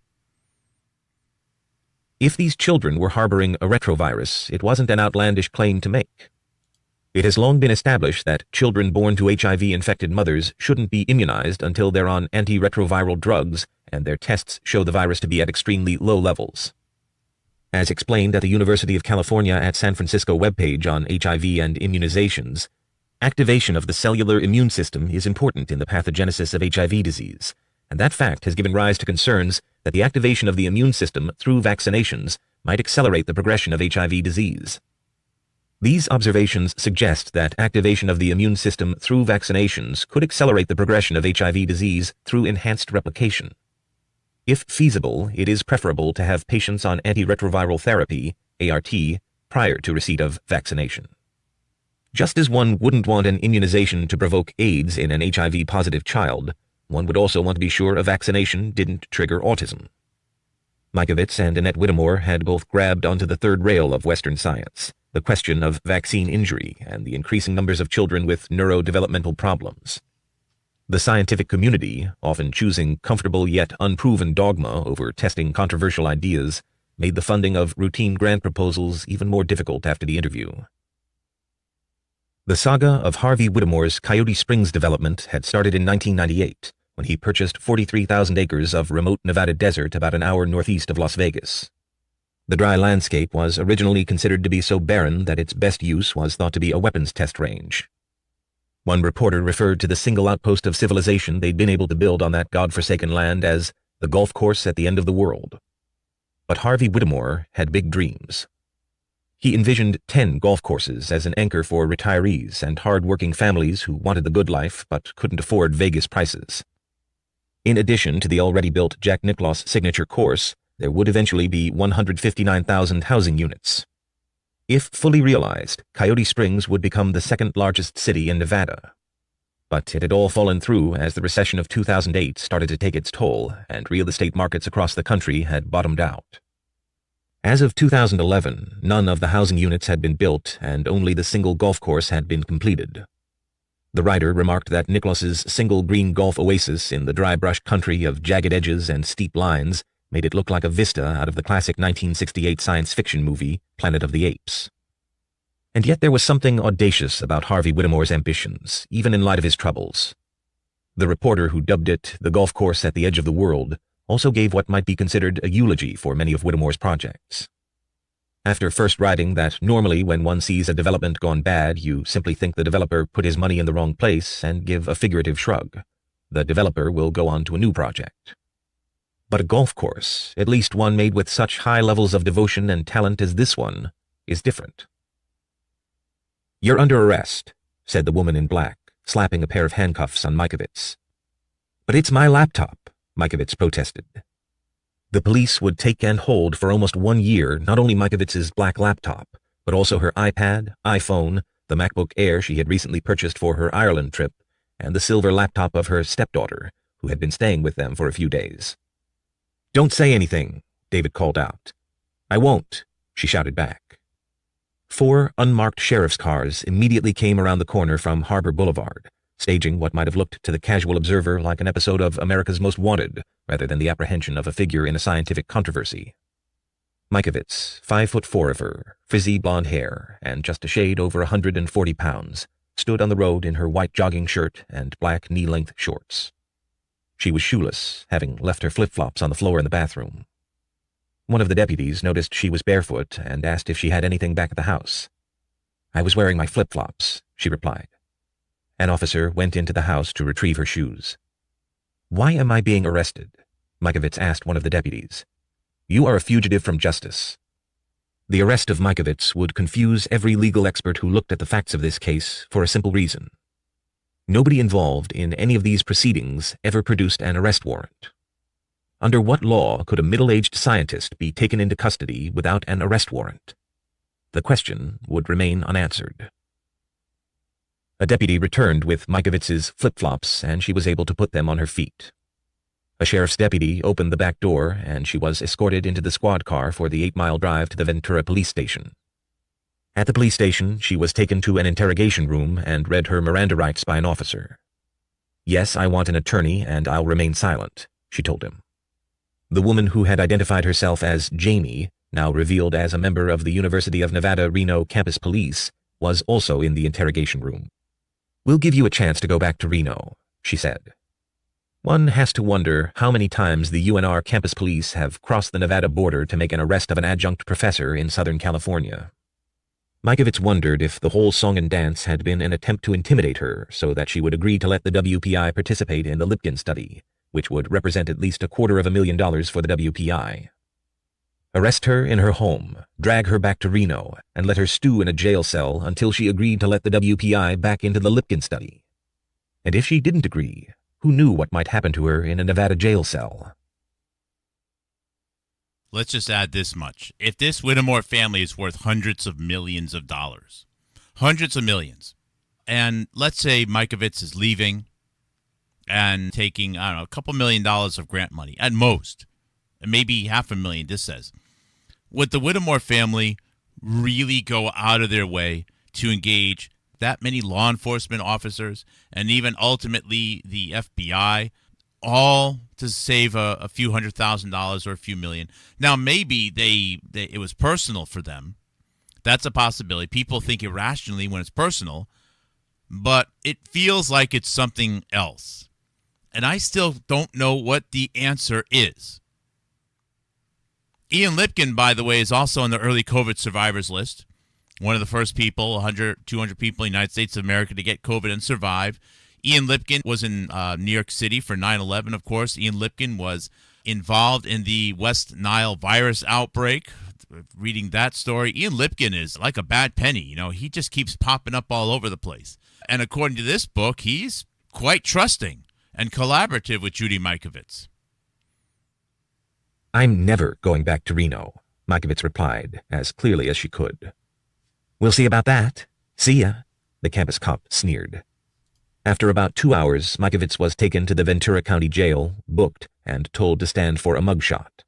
If these children were harboring a retrovirus, it wasn't an outlandish claim to make. It has long been established that children born to HIV-infected mothers shouldn't be immunized until they're on antiretroviral drugs and their tests show the virus to be at extremely low levels. As explained at the University of California at San Francisco webpage on HIV and immunizations, activation of the cellular immune system is important in the pathogenesis of HIV disease, and that fact has given rise to concerns that the activation of the immune system through vaccinations might accelerate the progression of HIV disease. These observations suggest that activation of the immune system through vaccinations could accelerate the progression of HIV disease through enhanced replication. If feasible, it is preferable to have patients on antiretroviral therapy, ART, prior to receipt of vaccination. Just as one wouldn't want an immunization to provoke AIDS in an HIV-positive child, one would also want to be sure a vaccination didn't trigger autism. Mikovits and Annette Whittemore had both grabbed onto the third rail of Western science, the question of vaccine injury and the increasing numbers of children with neurodevelopmental problems. The scientific community, often choosing comfortable yet unproven dogma over testing controversial ideas, made the funding of routine grant proposals even more difficult after the interview. The saga of Harvey Whittemore's Coyote Springs development had started in 1998, when he purchased 43,000 acres of remote Nevada desert about an hour northeast of Las Vegas. The dry landscape was originally considered to be so barren that its best use was thought to be a weapons test range. One reporter referred to the single outpost of civilization they'd been able to build on that god-forsaken land as the golf course at the end of the world. But Harvey Whittemore had big dreams. He envisioned 10 golf courses as an anchor for retirees and hard-working families who wanted the good life but couldn't afford Vegas prices. In addition to the already built Jack Nicklaus signature course, there would eventually be 159,000 housing units. If fully realized, Coyote Springs would become the second largest city in Nevada. But it had all fallen through as the recession of 2008 started to take its toll and real estate markets across the country had bottomed out. As of 2011, none of the housing units had been built and only the single golf course had been completed. The writer remarked that Nicklaus's single green golf oasis in the dry-brushed country of jagged edges and steep lines made it look like a vista out of the classic 1968 science fiction movie, Planet of the Apes. And yet there was something audacious about Harvey Whittemore's ambitions, even in light of his troubles. The reporter who dubbed it the golf course at the edge of the world also gave what might be considered a eulogy for many of Whittemore's projects. After first writing that normally when one sees a development gone bad, you simply think the developer put his money in the wrong place and give a figurative shrug, the developer will go on to a new project. But a golf course, at least one made with such high levels of devotion and talent as this one, is different. "You're under arrest," said the woman in black, slapping a pair of handcuffs on Mikovits. "But it's my laptop," Mikovits protested. The police would take and hold for almost 1 year not only Mikovits' black laptop, but also her iPad, iPhone, the MacBook Air she had recently purchased for her Ireland trip, and the silver laptop of her stepdaughter, who had been staying with them for a few days. "Don't say anything," David called out. "I won't," she shouted back. 4 unmarked sheriff's cars immediately came around the corner from Harbor Boulevard, staging what might have looked to the casual observer like an episode of America's Most Wanted, rather than the apprehension of a figure in a scientific controversy. Mikovits, 5'4" of her, frizzy blonde hair, and just a shade over 140 pounds, stood on the road in her white jogging shirt and black knee-length shorts. She was shoeless, having left her flip-flops on the floor in the bathroom. One of the deputies noticed she was barefoot and asked if she had anything back at the house. "I was wearing my flip-flops," she replied. An officer went into the house to retrieve her shoes. "Why am I being arrested?" Mikovits asked one of the deputies. "You are a fugitive from justice." The arrest of Mikovits would confuse every legal expert who looked at the facts of this case for a simple reason. Nobody involved in any of these proceedings ever produced an arrest warrant. Under what law could a middle-aged scientist be taken into custody without an arrest warrant? The question would remain unanswered. A deputy returned with Mikovits' flip-flops, and she was able to put them on her feet. A sheriff's deputy opened the back door, and she was escorted into the squad car for the 8-mile drive to the Ventura police station. At the police station, she was taken to an interrogation room and read her Miranda rights by an officer. "Yes, I want an attorney, and I'll remain silent," she told him. The woman who had identified herself as Jamie, now revealed as a member of the University of Nevada, Reno campus police, was also in the interrogation room. "We'll give you a chance to go back to Reno," she said. One has to wonder how many times the UNR campus police have crossed the Nevada border to make an arrest of an adjunct professor in Southern California. Mikovits wondered if the whole song and dance had been an attempt to intimidate her so that she would agree to let the WPI participate in the Lipkin study, which would represent at least $250,000 for the WPI. Arrest her in her home, drag her back to Reno, and let her stew in a jail cell until she agreed to let the WPI back into the Lipkin study. And if she didn't agree, who knew what might happen to her in a Nevada jail cell? Let's just add this much. If this Whittemore family is worth hundreds of millions of dollars, hundreds of millions, and let's say Mikovits is leaving and taking, I don't know, a couple $1,000,000 of grant money at most, and maybe $500,000, this says, would the Whittemore family really go out of their way to engage that many law enforcement officers and even ultimately the FBI, all to save a few $100,000 or a few million? Now, maybe it was personal for them. That's a possibility. People think irrationally when it's personal, but it feels like it's something else. And I still don't know what the answer is. Ian Lipkin, by the way, is also on the early COVID survivors list. One of the first people, 100, 200 people in the United States of America to get COVID and survive. Ian Lipkin was in New York City for 9/11, of course. Ian Lipkin was involved in the West Nile virus outbreak. Reading that story, Ian Lipkin is like a bad penny. You know, he just keeps popping up all over the place. And according to this book, he's quite trusting and collaborative with Judy Mikovits. "I'm never going back to Reno," Mikovits replied, as clearly as she could. "We'll see about that. See ya," the campus cop sneered. After about 2 hours, Mikovits was taken to the Ventura County Jail, booked, and told to stand for a mugshot.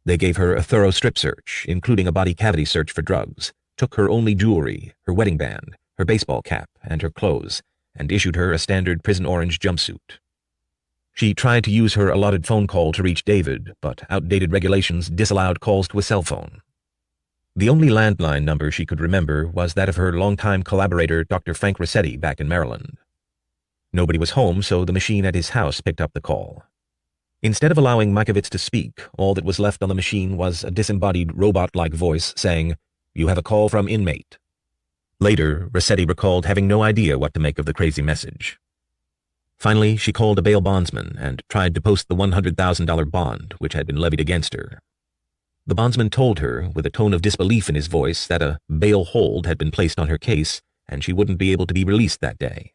They gave her a thorough strip search, including a body cavity search for drugs, took her only jewelry, her wedding band, her baseball cap, and her clothes, and issued her a standard prison orange jumpsuit. She tried to use her allotted phone call to reach David, but outdated regulations disallowed calls to a cell phone. The only landline number she could remember was that of her longtime collaborator, Dr. Frank Rossetti, back in Maryland. Nobody was home, so the machine at his house picked up the call. Instead of allowing Mikovits to speak, all that was left on the machine was a disembodied robot-like voice saying, "You have a call from inmate." Later, Rossetti recalled having no idea what to make of the crazy message. Finally, she called a bail bondsman and tried to post the $100,000 bond which had been levied against her. The bondsman told her, with a tone of disbelief in his voice, that a bail hold had been placed on her case and she wouldn't be able to be released that day.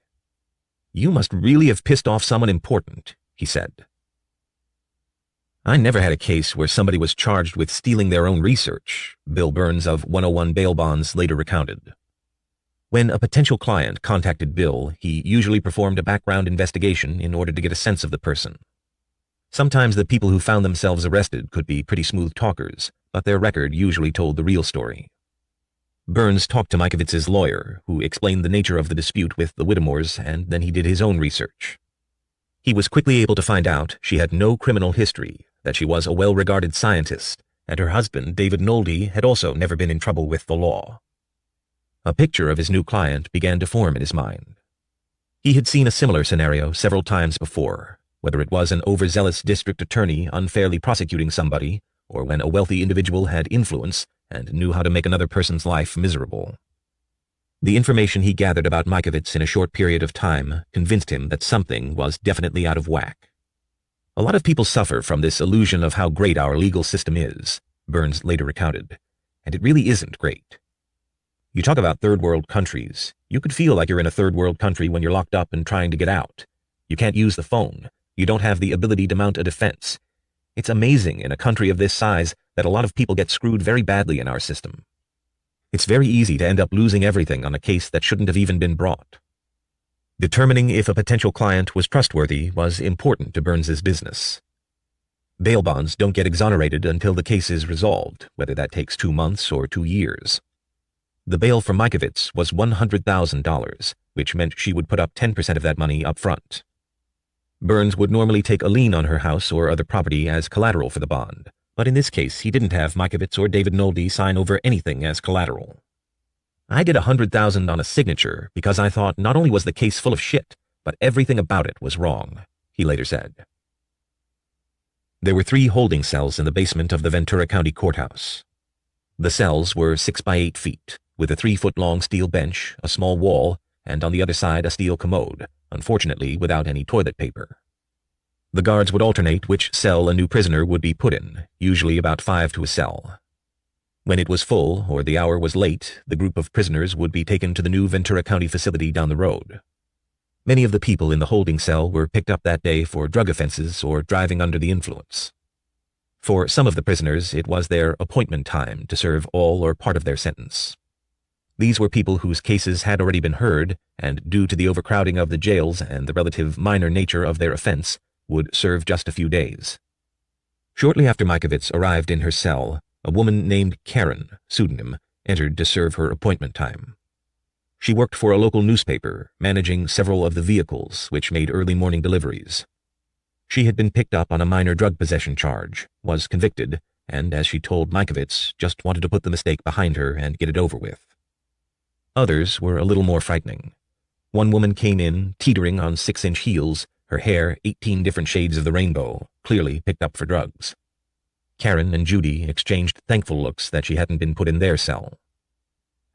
"You must really have pissed off someone important," he said. "I never had a case where somebody was charged with stealing their own research," Bill Burns of 101 Bail Bonds later recounted. When a potential client contacted Bill, he usually performed a background investigation in order to get a sense of the person. Sometimes the people who found themselves arrested could be pretty smooth talkers, but their record usually told the real story. Burns talked to Mikovits' lawyer, who explained the nature of the dispute with the Whittemores, and then he did his own research. He was quickly able to find out she had no criminal history, that she was a well-regarded scientist, and her husband, David Nolde, had also never been in trouble with the law. A picture of his new client began to form in his mind. He had seen a similar scenario several times before, whether it was an overzealous district attorney unfairly prosecuting somebody, or when a wealthy individual had influence and knew how to make another person's life miserable. The information he gathered about Mikovits in a short period of time convinced him that something was definitely out of whack. "A lot of people suffer from this illusion of how great our legal system is," Burns later recounted, "and it really isn't great. You talk about third world countries. You could feel like you're in a third world country when you're locked up and trying to get out. You can't use the phone. You don't have the ability to mount a defense. It's amazing in a country of this size that a lot of people get screwed very badly in our system. It's very easy to end up losing everything on a case that shouldn't have even been brought." Determining if a potential client was trustworthy was important to Burns's business. Bail bonds don't get exonerated until the case is resolved, whether that takes 2 months or 2 years. The bail for Mikovits was $100,000, which meant she would put up 10% of that money up front. Burns would normally take a lien on her house or other property as collateral for the bond, but in this case he didn't have Mikovits or David Nolde sign over anything as collateral. "I did $100,000 on a signature because I thought not only was the case full of shit, but everything about it was wrong," he later said. There were 3 holding cells in the basement of the Ventura County Courthouse. The cells were 6 by 8 feet, with a 3-foot-long steel bench, a small wall, and on the other side a steel commode, unfortunately without any toilet paper. The guards would alternate which cell a new prisoner would be put in, usually about 5 to a cell. When it was full, or the hour was late, the group of prisoners would be taken to the new Ventura County facility down the road. Many of the people in the holding cell were picked up that day for drug offenses or driving under the influence. For some of the prisoners, it was their appointment time to serve all or part of their sentence. These were people whose cases had already been heard, and due to the overcrowding of the jails and the relative minor nature of their offense, would serve just a few days. Shortly after Mikovits arrived in her cell, a woman named Karen, pseudonym, entered to serve her appointment time. She worked for a local newspaper, managing several of the vehicles which made early morning deliveries. She had been picked up on a minor drug possession charge, was convicted, and, as she told Mikovits, just wanted to put the mistake behind her and get it over with. Others were a little more frightening. One woman came in, teetering on 6-inch heels, her hair 18 different shades of the rainbow, clearly picked up for drugs. Karen and Judy exchanged thankful looks that she hadn't been put in their cell.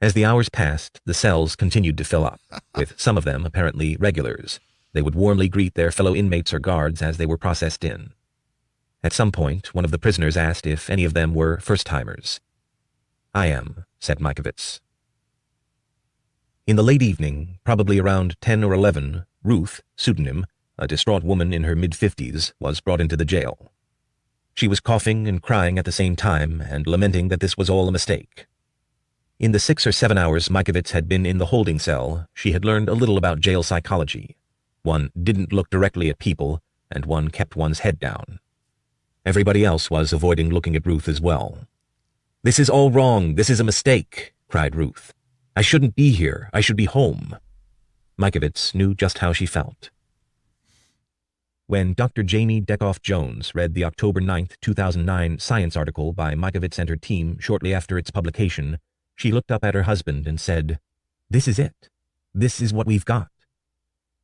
As the hours passed, the cells continued to fill up, with some of them apparently regulars. They would warmly greet their fellow inmates or guards as they were processed in. At some point, one of the prisoners asked if any of them were first-timers. "I am," said Mikovits. In the late evening, probably around 10 or 11, Ruth, pseudonym, a distraught woman in her mid-50s, was brought into the jail. She was coughing and crying at the same time and lamenting that this was all a mistake. In the 6 or 7 hours Mikovits had been in the holding cell, she had learned a little about jail psychology. One didn't look directly at people, and one kept one's head down. Everybody else was avoiding looking at Ruth as well. "This is all wrong. This is a mistake," cried Ruth. "I shouldn't be here. I should be home." Mikovits knew just how she felt. When Dr. Jamie Deckoff-Jones read the October 9, 2009 Science article by Mikovits and her team shortly after its publication, she looked up at her husband and said, "This is it. This is what we've got."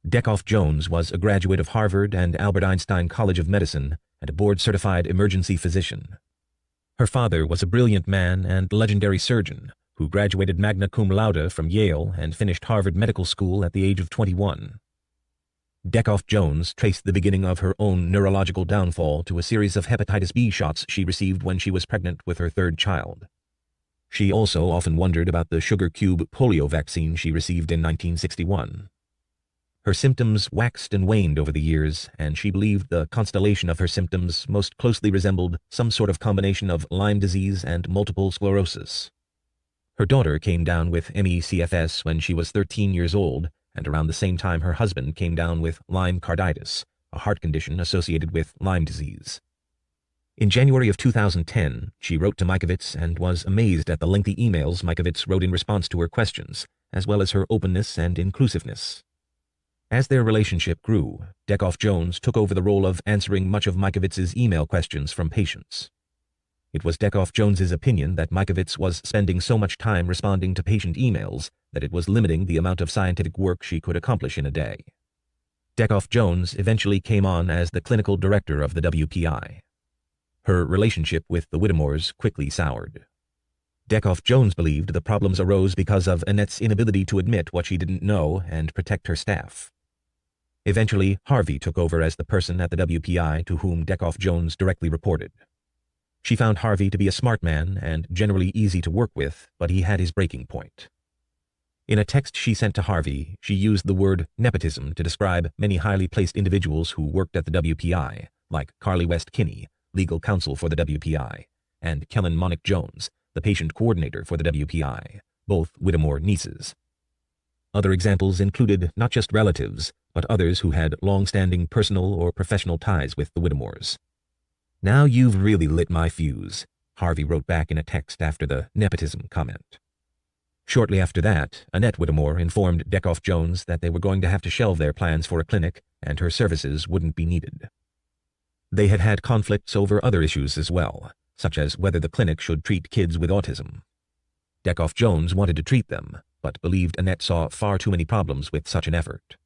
Deckoff-Jones was a graduate of Harvard and Albert Einstein College of Medicine and a board-certified emergency physician. Her father was a brilliant man and legendary surgeon who graduated magna cum laude from Yale and finished Harvard Medical School at the age of 21. Deckoff-Jones traced the beginning of her own neurological downfall to a series of hepatitis B shots she received when she was pregnant with her third child. She also often wondered about the sugar cube polio vaccine she received in 1961. Her symptoms waxed and waned over the years, and she believed the constellation of her symptoms most closely resembled some sort of combination of Lyme disease and multiple sclerosis. Her daughter came down with ME/CFS when she was 13 years old, and around the same time her husband came down with Lyme carditis, a heart condition associated with Lyme disease. In January of 2010, she wrote to Mikovits and was amazed at the lengthy emails Mikovits wrote in response to her questions, as well as her openness and inclusiveness. As their relationship grew, Deckoff-Jones took over the role of answering much of Mikovits' email questions from patients. It was Deckoff-Jones's opinion that Mikovits was spending so much time responding to patient emails that it was limiting the amount of scientific work she could accomplish in a day. Deckoff-Jones eventually came on as the clinical director of the WPI. Her relationship with the Whittemores quickly soured. Deckoff-Jones believed the problems arose because of Annette's inability to admit what she didn't know and protect her staff. Eventually, Harvey took over as the person at the WPI to whom Deckoff-Jones directly reported. She found Harvey to be a smart man and generally easy to work with, but he had his breaking point. In a text she sent to Harvey, she used the word nepotism to describe many highly placed individuals who worked at the WPI, like Carly West Kinney, legal counsel for the WPI, and Kellen Monick-Jones, the patient coordinator for the WPI, both Whittemore nieces. Other examples included not just relatives, but others who had long-standing personal or professional ties with the Whittemores. "Now you've really lit my fuse," Harvey wrote back in a text after the nepotism comment. Shortly after that, Annette Whittemore informed Deckoff-Jones that they were going to have to shelve their plans for a clinic and her services wouldn't be needed. They had had conflicts over other issues as well, such as whether the clinic should treat kids with autism. Deckoff-Jones wanted to treat them, but believed Annette saw far too many problems with such an effort.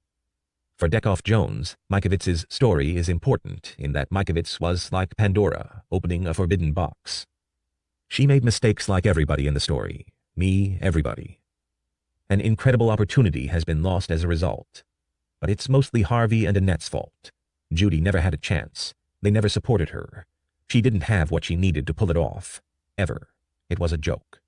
For Deckoff-Jones, Mikovits' story is important in that Mikovits was like Pandora, opening a forbidden box. She made mistakes like everybody in the story. Me, everybody. An incredible opportunity has been lost as a result. But it's mostly Harvey and Annette's fault. Judy never had a chance. They never supported her. She didn't have what she needed to pull it off. Ever. It was a joke.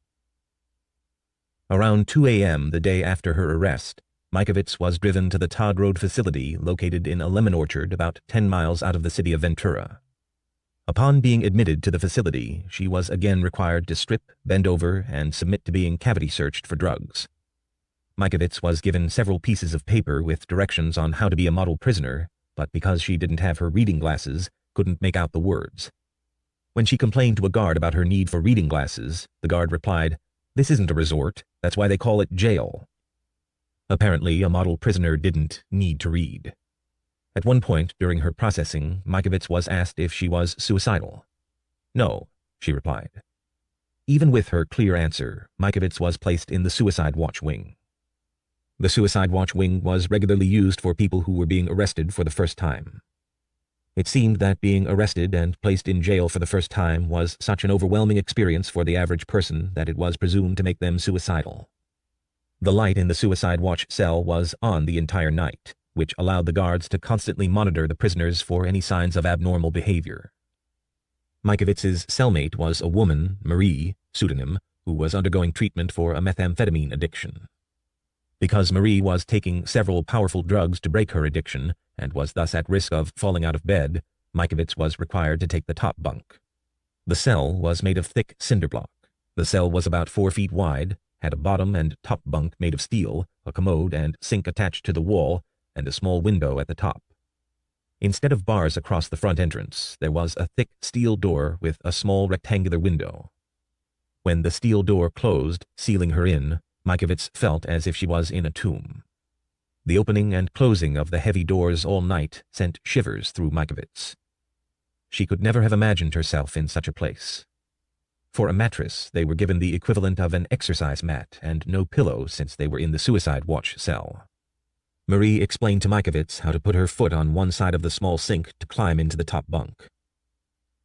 Around 2 a.m. the day after her arrest, Mikovits was driven to the Todd Road facility located in a lemon orchard about 10 miles out of the city of Ventura. Upon being admitted to the facility, she was again required to strip, bend over, and submit to being cavity searched for drugs. Mikovits was given several pieces of paper with directions on how to be a model prisoner, but because she didn't have her reading glasses, couldn't make out the words. When she complained to a guard about her need for reading glasses, the guard replied, "This isn't a resort, that's why they call it jail." Apparently, a model prisoner didn't need to read. At one point during her processing, Mikovits was asked if she was suicidal. "No," she replied. Even with her clear answer, Mikovits was placed in the Suicide Watch Wing. The Suicide Watch Wing was regularly used for people who were being arrested for the first time. It seemed that being arrested and placed in jail for the first time was such an overwhelming experience for the average person that it was presumed to make them suicidal. The light in the Suicide Watch cell was on the entire night, which allowed the guards to constantly monitor the prisoners for any signs of abnormal behavior. Mikovits' cellmate was a woman, Marie, pseudonym, who was undergoing treatment for a methamphetamine addiction. Because Marie was taking several powerful drugs to break her addiction and was thus at risk of falling out of bed, Mikovits was required to take the top bunk. The cell was made of thick cinder block. The cell was about 4 feet wide, had a bottom and top bunk made of steel, a commode and sink attached to the wall, and a small window at the top. Instead of bars across the front entrance, there was a thick steel door with a small rectangular window. When the steel door closed, sealing her in, Mikovits felt as if she was in a tomb. The opening and closing of the heavy doors all night sent shivers through Mikovits. She could never have imagined herself in such a place. For a mattress, they were given the equivalent of an exercise mat and no pillow since they were in the suicide watch cell. Marie explained to Mikovits how to put her foot on one side of the small sink to climb into the top bunk.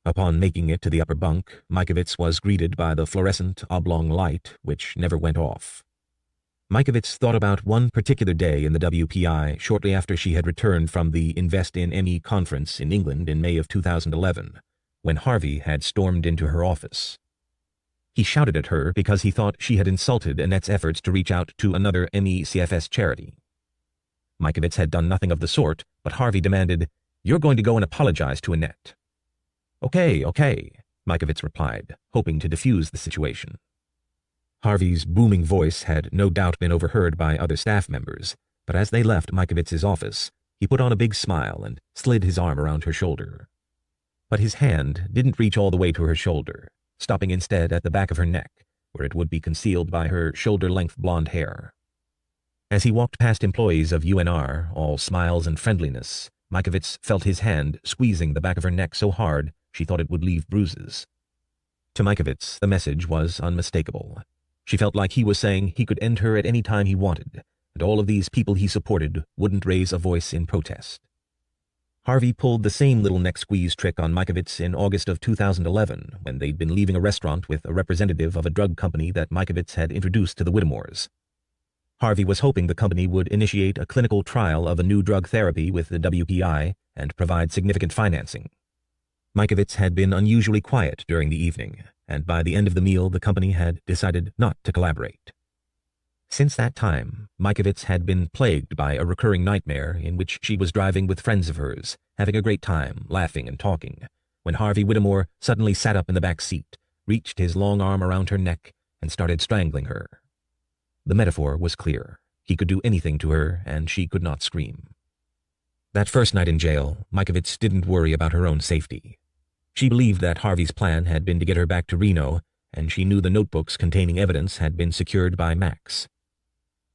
Upon making it to the upper bunk, Mikovits was greeted by the fluorescent oblong light, which never went off. Mikovits thought about one particular day in the WPI shortly after she had returned from the Invest in ME conference in England in May of 2011, when Harvey had stormed into her office. He shouted at her because he thought she had insulted Annette's efforts to reach out to another ME-CFS charity. Mikovits had done nothing of the sort, but Harvey demanded, "You're going to go and apologize to Annette." Okay, Mikovits replied, hoping to defuse the situation. Harvey's booming voice had no doubt been overheard by other staff members, but as they left Mikovits' office, he put on a big smile and slid his arm around her shoulder. But his hand didn't reach all the way to her shoulder, stopping instead at the back of her neck, where it would be concealed by her shoulder-length blonde hair. As he walked past employees of UNR, all smiles and friendliness, Mikovits felt his hand squeezing the back of her neck so hard she thought it would leave bruises. To Mikovits, the message was unmistakable. She felt like he was saying he could end her at any time he wanted, and all of these people he supported wouldn't raise a voice in protest. Harvey pulled the same little neck squeeze trick on Mikovits in August of 2011, when they'd been leaving a restaurant with a representative of a drug company that Mikovits had introduced to the Whittemores. Harvey was hoping the company would initiate a clinical trial of a new drug therapy with the WPI and provide significant financing. Mikovits had been unusually quiet during the evening, and by the end of the meal the company had decided not to collaborate. Since that time, Mikovits had been plagued by a recurring nightmare in which she was driving with friends of hers, having a great time, laughing and talking, when Harvey Whittemore suddenly sat up in the back seat, reached his long arm around her neck, and started strangling her. The metaphor was clear. He could do anything to her, and she could not scream. That first night in jail, Mikovits didn't worry about her own safety. She believed that Harvey's plan had been to get her back to Reno, and she knew the notebooks containing evidence had been secured by Max.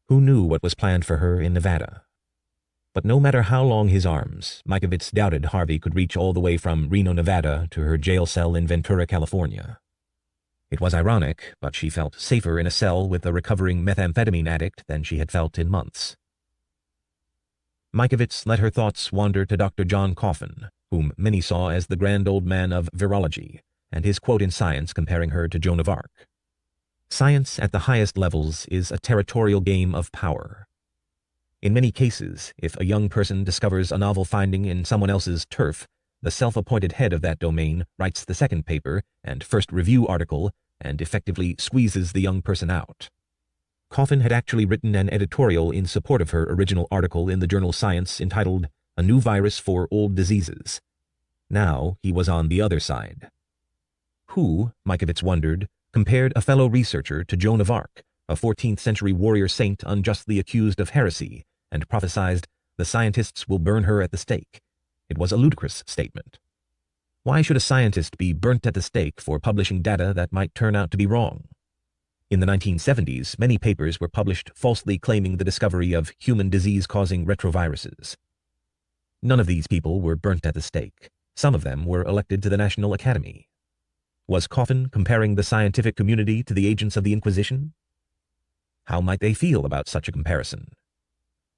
Who knew what was planned for her in Nevada? But no matter how long his arms, Mikovits doubted Harvey could reach all the way from Reno, Nevada to her jail cell in Ventura, California. It was ironic, but she felt safer in a cell with a recovering methamphetamine addict than she had felt in months. Mikovits let her thoughts wander to Dr. John Coffin, whom many saw as the grand old man of virology, and his quote in Science comparing her to Joan of Arc. Science at the highest levels is a territorial game of power. In many cases, if a young person discovers a novel finding in someone else's turf, the self-appointed head of that domain writes the second paper and first review article and effectively squeezes the young person out. Coffin had actually written an editorial in support of her original article in the journal Science entitled "A New Virus for Old Diseases." Now he was on the other side. Who, Mikovits wondered, compared a fellow researcher to Joan of Arc, a 14th-century warrior saint unjustly accused of heresy, and prophesied, "The scientists will burn her at the stake." It was a ludicrous statement. Why should a scientist be burnt at the stake for publishing data that might turn out to be wrong? In the 1970s, many papers were published falsely claiming the discovery of human disease-causing retroviruses. None of these people were burnt at the stake. Some of them were elected to the National Academy. Was Coffin comparing the scientific community to the agents of the Inquisition? How might they feel about such a comparison?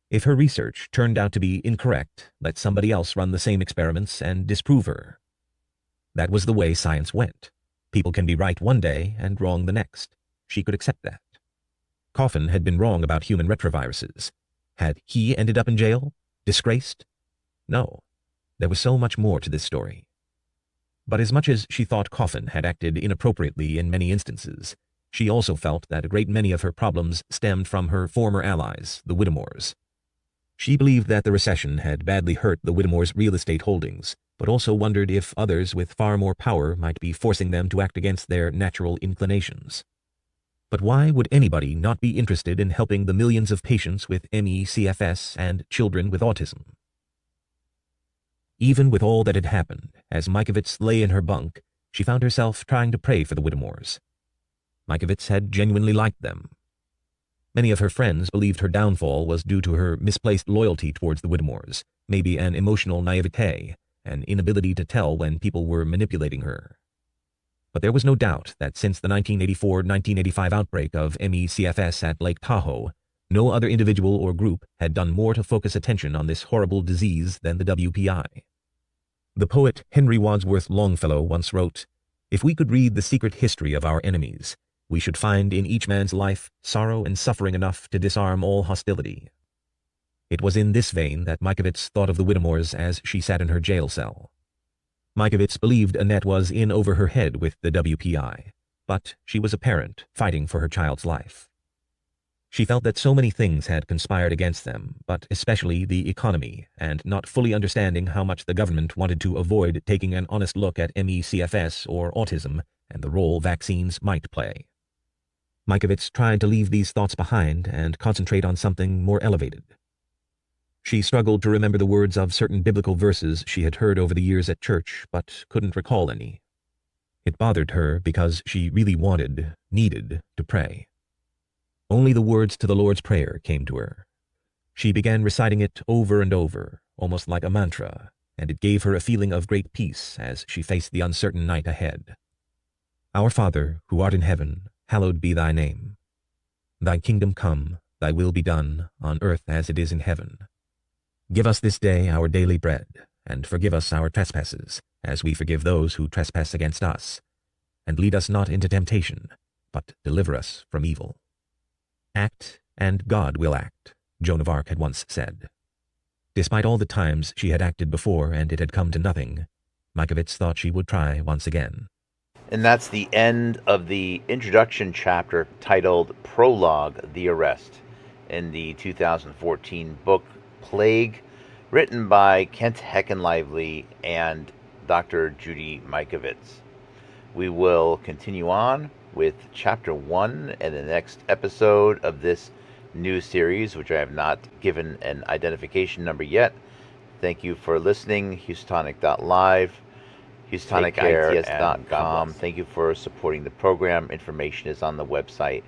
If her research turned out to be incorrect, let somebody else run the same experiments and disprove her. That was the way science went. People can be right one day and wrong the next. She could accept that. Coffin had been wrong about human retroviruses. Had he ended up in jail? Disgraced? No. There was so much more to this story. But as much as she thought Coffin had acted inappropriately in many instances, she also felt that a great many of her problems stemmed from her former allies, the Whittemores. She believed that the recession had badly hurt the Whittemores' real estate holdings, but also wondered if others with far more power might be forcing them to act against their natural inclinations. But why would anybody not be interested in helping the millions of patients with ME, CFS, and children with autism? Even with all that had happened, as Mikovits lay in her bunk, she found herself trying to pray for the Whittemores. Mikovits had genuinely liked them. Many of her friends believed her downfall was due to her misplaced loyalty towards the Whittemores, maybe an emotional naivete, an inability to tell when people were manipulating her. But there was no doubt that since the 1984-1985 outbreak of ME/CFS at Lake Tahoe, no other individual or group had done more to focus attention on this horrible disease than the WPI. The poet Henry Wadsworth Longfellow once wrote, "If we could read the secret history of our enemies, we should find in each man's life sorrow and suffering enough to disarm all hostility." It was in this vein that Mikovits thought of the Whittemores as she sat in her jail cell. Mikovits believed Annette was in over her head with the WPI, but she was a parent fighting for her child's life. She felt that so many things had conspired against them, but especially the economy, and not fully understanding how much the government wanted to avoid taking an honest look at ME/CFS or autism and the role vaccines might play. Mikovits tried to leave these thoughts behind and concentrate on something more elevated. She struggled to remember the words of certain biblical verses she had heard over the years at church, but couldn't recall any. It bothered her because she really needed to pray. Only the words to the Lord's Prayer came to her. She began reciting it over and over, almost like a mantra, and it gave her a feeling of great peace as she faced the uncertain night ahead. Our Father, who art in heaven, hallowed be thy name. Thy kingdom come, thy will be done, on earth as it is in heaven. Give us this day our daily bread, and forgive us our trespasses, as we forgive those who trespass against us. And lead us not into temptation, but deliver us from evil. Act, and God will act, Joan of Arc had once said. Despite all the times she had acted before and it had come to nothing, Mikovits thought she would try once again. And that's the end of the introduction chapter titled Prologue, The Arrest, in the 2014 book Plague, written by Kent Heckenlively and Dr. Judy Mikovits. We will continue on with Chapter 1 in the next episode of this new series, which I have not given an identification number yet. Thank you for listening. Houstonic.live, HoustonicITS.com. Thank you for supporting the program. Information is on the website.